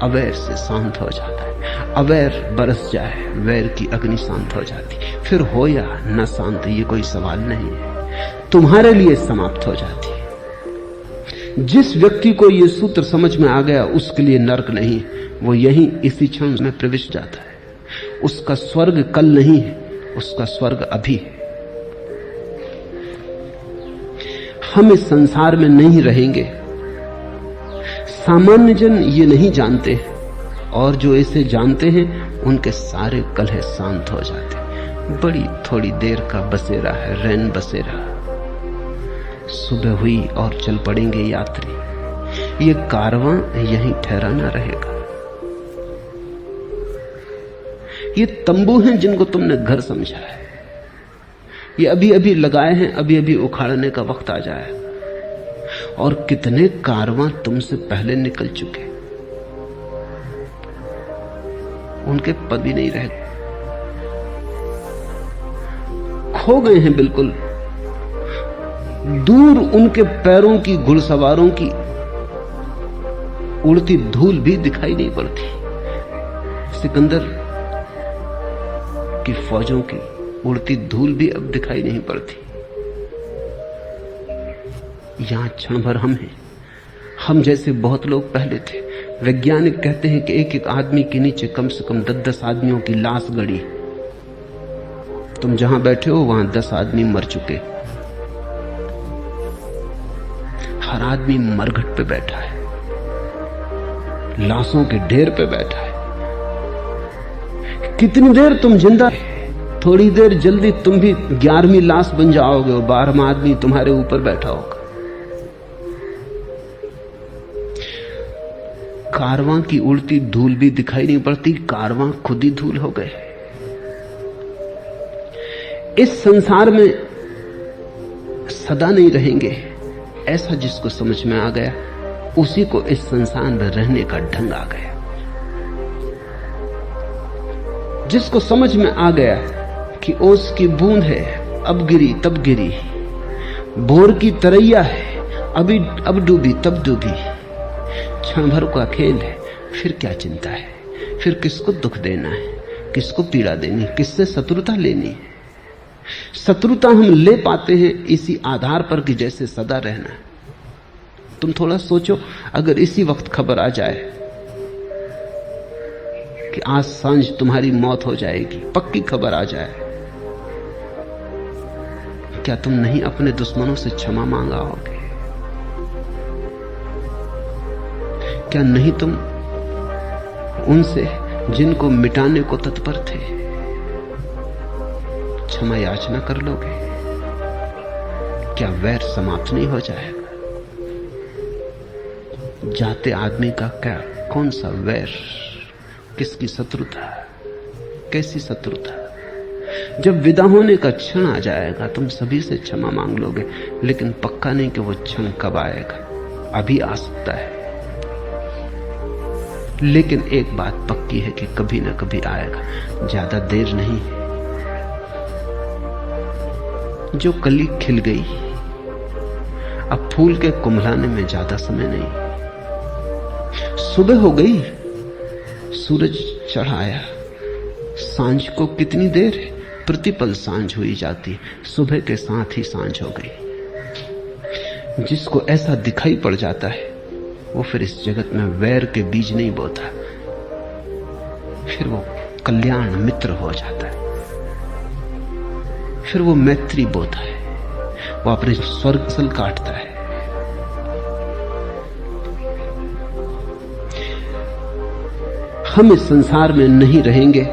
अवैर से शांत हो जाता है। अवैर बरस जाए, वैर की अग्नि शांत हो जाती। फिर हो या न शांत, ये कोई सवाल नहीं है, तुम्हारे लिए समाप्त हो जाती है। जिस व्यक्ति को ये सूत्र समझ में आ गया उसके लिए नर्क नहीं, वो यहीं इसी क्षण में प्रविष्ट जाता है। उसका स्वर्ग कल नहीं है, उसका स्वर्ग अभी है। हम इस संसार में नहीं रहेंगे, सामान्य जन ये नहीं जानते, और जो इसे जानते हैं उनके सारे कलह शांत हो जाते। बड़ी थोड़ी देर का बसेरा है, रैन बसेरा। सुबह हुई और चल पड़ेंगे यात्री, ये कारवां यहीं ठहरा न रहेगा। ये तंबू हैं जिनको तुमने घर समझा है, ये अभी अभी लगाए हैं, अभी अभी उखाड़ने का वक्त आ जाए। और कितने कारवां तुमसे पहले निकल चुके, उनके पद भी नहीं रह, खो गए हैं बिल्कुल। दूर उनके पैरों की, घुड़सवारों की उड़ती धूल भी दिखाई नहीं पड़ती। सिकंदर की फौजों की उड़ती धूल भी अब दिखाई नहीं पड़ती। यहां क्षण भर हम हैं, हम जैसे बहुत लोग पहले थे। वैज्ञानिक कहते हैं कि एक एक आदमी के नीचे कम से कम 10-10 आदमियों की लाश गड़ी। तुम जहां बैठे हो वहां 10 आदमी मर चुके। हर आदमी मरघट पे बैठा है, लाशों के ढेर पे बैठा है। कितनी देर तुम जिंदा, थोड़ी देर जल्दी तुम भी 11वीं लाश बन जाओगे और 12वां आदमी तुम्हारे ऊपर बैठा होगा। कारवां की उड़ती धूल भी दिखाई नहीं पड़ती, कारवां खुद ही धूल हो गए। इस संसार में सदा नहीं रहेंगे, ऐसा जिसको समझ में आ गया उसी को इस संसार में रहने का ढंग आ गया। जिसको समझ में आ गया कि ओस की बूंद है, अब गिरी तब गिरी, भोर की तरैया है, अब डूबी तब डूबी, क्षण भर का खेल है, फिर क्या चिंता है, फिर किसको दुख देना है, किसको पीड़ा देनी, किससे शत्रुता लेनी है। शत्रुता हम ले पाते हैं इसी आधार पर कि जैसे सदा रहना है। तुम थोड़ा सोचो, अगर इसी वक्त खबर आ जाए कि आज सांझ तुम्हारी मौत हो जाएगी, पक्की खबर आ जाए, क्या तुम नहीं अपने दुश्मनों से क्षमा मांगा होगे? क्या नहीं तुम उनसे जिनको मिटाने को तत्पर थे क्षमा याचना कर लोगे? क्या वैर समाप्त नहीं हो जाएगा? जाते आदमी का क्या, कौन सा वैर, किसकी शत्रुता, कैसी शत्रुता? जब विदा होने का क्षण आ जाएगा तुम सभी से क्षमा मांग लोगे, लेकिन पक्का नहीं कि वो क्षण कब आएगा। अभी आ सकता है, लेकिन एक बात पक्की है कि कभी ना कभी आएगा, ज्यादा देर नहीं है। जो कली खिल गई, अब फूल के कुम्हलाने में ज्यादा समय नहीं। सुबह हो गई, सूरज चढ़ आया, सांझ को कितनी देर है, प्रतिपल सांझ हुई जाती, सुबह के साथ ही सांझ हो गई। जिसको ऐसा दिखाई पड़ जाता है वो फिर इस जगत में वैर के बीज नहीं बोता, फिर वो कल्याण मित्र हो जाता है, फिर वो मैत्री बोता है, वो अपने स्वर्ग सल काटता है। हम इस संसार में नहीं रहेंगे,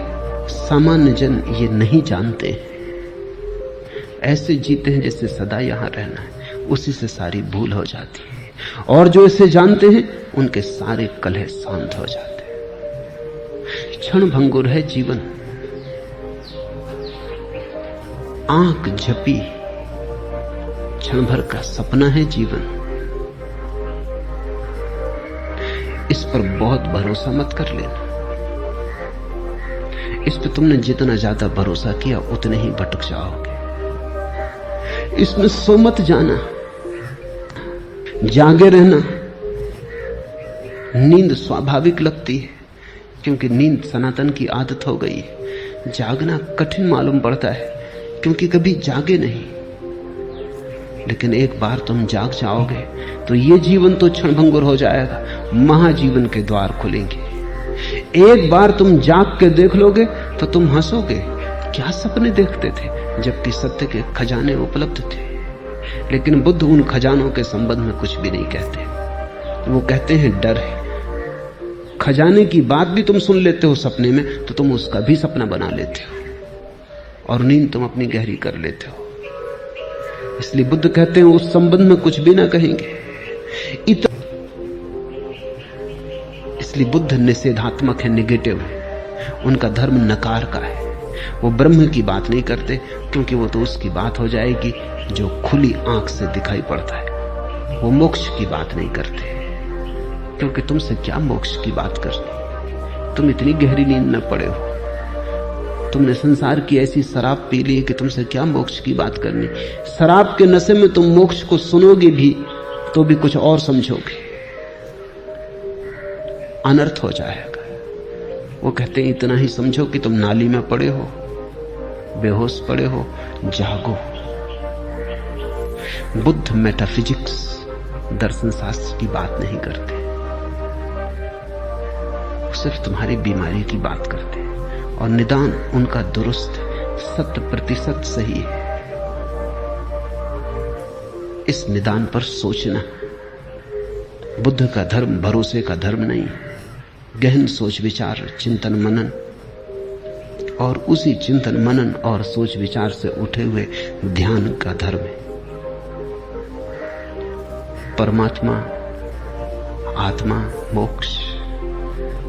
सामान्य जन ये नहीं जानते, ऐसे जीते हैं जैसे सदा यहां रहना है, उसी से सारी भूल हो जाती है। और जो इसे जानते हैं उनके सारे कलह शांत हो जाते हैं। क्षण भंगुर है जीवन, आंख झपी, क्षण भर का सपना है जीवन। इस पर बहुत भरोसा मत कर लेना, इस पर तुमने जितना ज्यादा भरोसा किया उतने ही भटक जाओगे। इसमें सो मत जाना, जागे रहना, नींद स्वाभाविक लगती है क्योंकि नींद सनातन की आदत हो गई है। जागना कठिन मालूम पड़ता है क्योंकि कभी जागे नहीं। लेकिन एक बार तुम जाग जाओगे तो ये जीवन तो क्षणभंगुर हो जाएगा, महाजीवन के द्वार खुलेंगे। एक बार तुम जाग के देख लोगे तो तुम हंसोगे, क्या सपने देखते थे, जबकि सत्य के खजाने उपलब्ध थे। लेकिन बुद्ध उन खजानों के संबंध में कुछ भी नहीं कहते। वो कहते हैं डर है। खजाने की बात भी तुम सुन लेते हो सपने में तो तुम उसका भी सपना बना लेते हो और नींद तुम अपनी गहरी कर लेते हो। इसलिए बुद्ध कहते हैं उस संबंध में कुछ भी ना कहेंगे। इसलिए बुद्ध निषेधात्मक है, निगेटिव है। उनका धर्म नकार का है। वो ब्रह्म की बात नहीं करते क्योंकि वो तो उसकी बात हो जाएगी जो खुली आंख से दिखाई पड़ता है। वो मोक्ष की बात नहीं करते क्योंकि तुमसे क्या मोक्ष की बात करनी, तुम इतनी गहरी नींद में पड़े हो। तुमने संसार की ऐसी शराब पी ली कि तुमसे क्या मोक्ष की बात करनी। शराब के नशे में तुम मोक्ष को सुनोगे भी तो भी कुछ और समझोगे, अनर्थ हो जाएगा। वो कहते हैं इतना ही समझो कि तुम नाली में पड़े हो, बेहोश पड़े हो, जागो। बुद्ध मेटाफिजिक्स, दर्शन शास्त्र की बात नहीं करते, सिर्फ तुम्हारी बीमारी की बात करते हैं। और निदान उनका दुरुस्त 100% सही है। इस निदान पर सोचना। बुद्ध का धर्म भरोसे का धर्म नहीं, गहन सोच विचार, चिंतन मनन, और उसी चिंतन मनन और सोच विचार से उठे हुए ध्यान का धर्म है। परमात्मा, आत्मा, मोक्ष,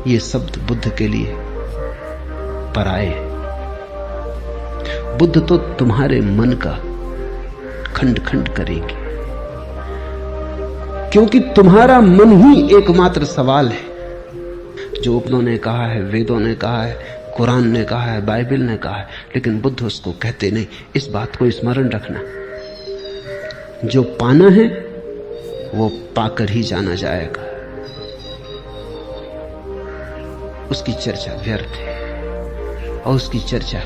ये शब्द बुद्ध के लिए पराये। बुद्ध तो तुम्हारे मन का खंड खंड करेंगे क्योंकि तुम्हारा मन ही एकमात्र सवाल है जो उपनों ने कहा है, वेदों ने कहा है, कुरान ने कहा है, बाइबल ने कहा है। लेकिन बुद्ध उसको कहते नहीं। इस बात को स्मरण रखना, जो पाना है वो पाकर ही जाना जाएगा। उसकी चर्चा व्यर्थ है और उसकी चर्चा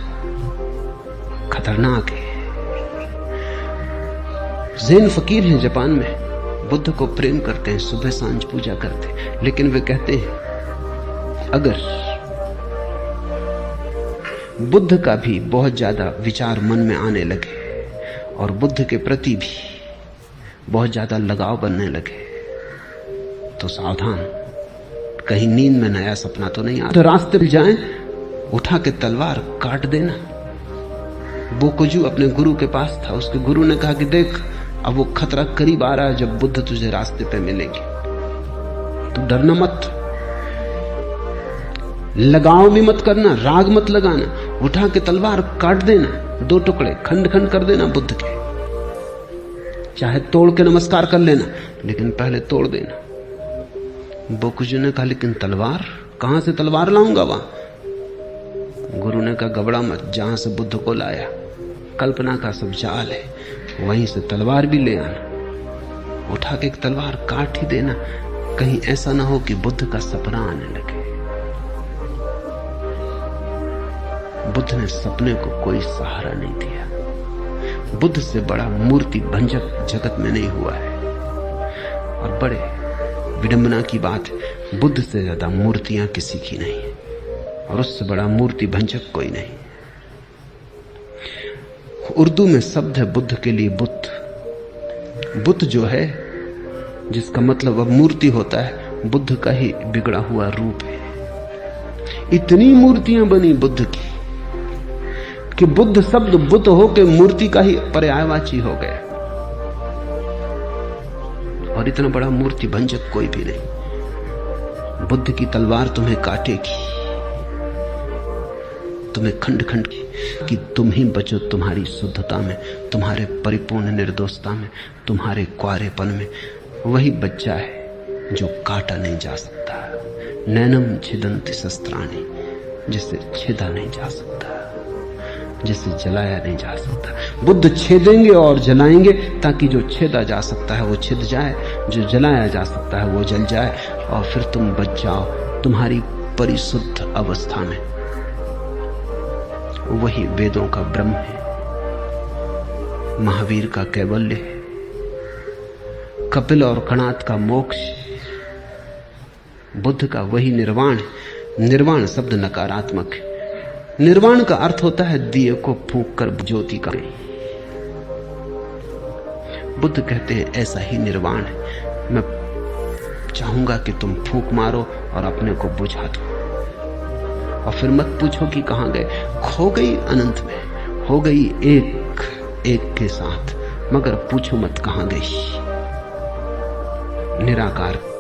खतरनाक है। जैन फकीर हैं जापान में, बुद्ध को प्रेम करते हैं, सुबह सांझ पूजा करते हैं। लेकिन वे कहते हैं अगर बुद्ध का भी बहुत ज्यादा विचार मन में आने लगे और बुद्ध के प्रति भी बहुत ज्यादा लगाव बनने लगे तो सावधान, कहीं नींद में नया सपना तो नहीं आता। तो रास्ते पर जाएं, उठा के तलवार काट देना। बोकुजू अपने गुरु के पास था, उसके गुरु ने कहा कि देख अब वो खतरा करीब आ रहा है जब बुद्ध तुझे रास्ते पे मिलेंगे, तो डरना मत, लगाव भी मत करना, राग मत लगाना, उठा के तलवार काट देना, 2 टुकड़े खंड खंड कर देना बुद्ध के, चाहे तोड़ के नमस्कार कर लेना, लेकिन पहले तोड़ देना। बोकुजू ने कहा लेकिन तलवार कहां से तलवार लाऊंगा वहां? गुरु ने कहा घबरा मत, जहां से बुद्ध को लाया, कल्पना का सब जाल है, वहीं से तलवार भी ले आना, उठा के एक तलवार काट ही देना, कहीं ऐसा ना हो कि बुद्ध का सपना आने लगे। बुद्ध ने सपने को कोई सहारा नहीं दिया। बुद्ध से बड़ा मूर्ति भंजक जगत में नहीं हुआ है। और बड़े विडंबना की बात है, बुद्ध से ज्यादा मूर्तियां किसी की नहीं है और उससे बड़ा मूर्ति भंजक कोई नहीं। उर्दू में शब्द है बुद्ध के लिए बुद्ध। बुद्ध जो है, जिसका मतलब अब मूर्ति होता है, बुद्ध का ही बिगड़ा हुआ रूप है। इतनी मूर्तियां बनी बुद्ध की कि बुद्ध शब्द बुद्ध होकर मूर्ति का ही पर्यायवाची हो गया। और इतना बड़ा मूर्ति भंजक कोई भी नहीं। बुद्ध की तलवार तुम्हें काटेगी, तुम्हें खंड खंड कि तुम ही बचो तुम्हारी शुद्धता में, तुम्हारे परिपूर्ण निर्दोषता में, तुम्हारे क्वारेपन में। वही बच्चा है जो काटा नहीं जा सकता, नैनम छिदन्ति शस्त्राणि, जिसे छिदा नहीं जा सकता। जिसे जलाया नहीं जा सकता। बुद्ध छेदेंगे और जलाएंगे ताकि जो छेदा जा सकता है वो छिद जाए, जो जलाया जा सकता है वो जल जाए, और फिर तुम बच जाओ तुम्हारी परिशुद्ध अवस्था में। वही वेदों का ब्रह्म है, महावीर का कैवल्य है, कपिल और कणाद का मोक्ष, बुद्ध का वही निर्वाण है। निर्वाण शब्द नकारात्मक है। निर्वाण का अर्थ होता है दिए को फूंक कर ज्योति का। बुद्ध कहते हैं ऐसा ही निर्वाण है। मैं चाहूंगा कि तुम फूंक मारो और अपने को बुझा दो, और फिर मत पूछो कि कहां गए। खो गई अनंत में, हो गई एक एक के साथ, मगर पूछो मत कहां गई। निराकार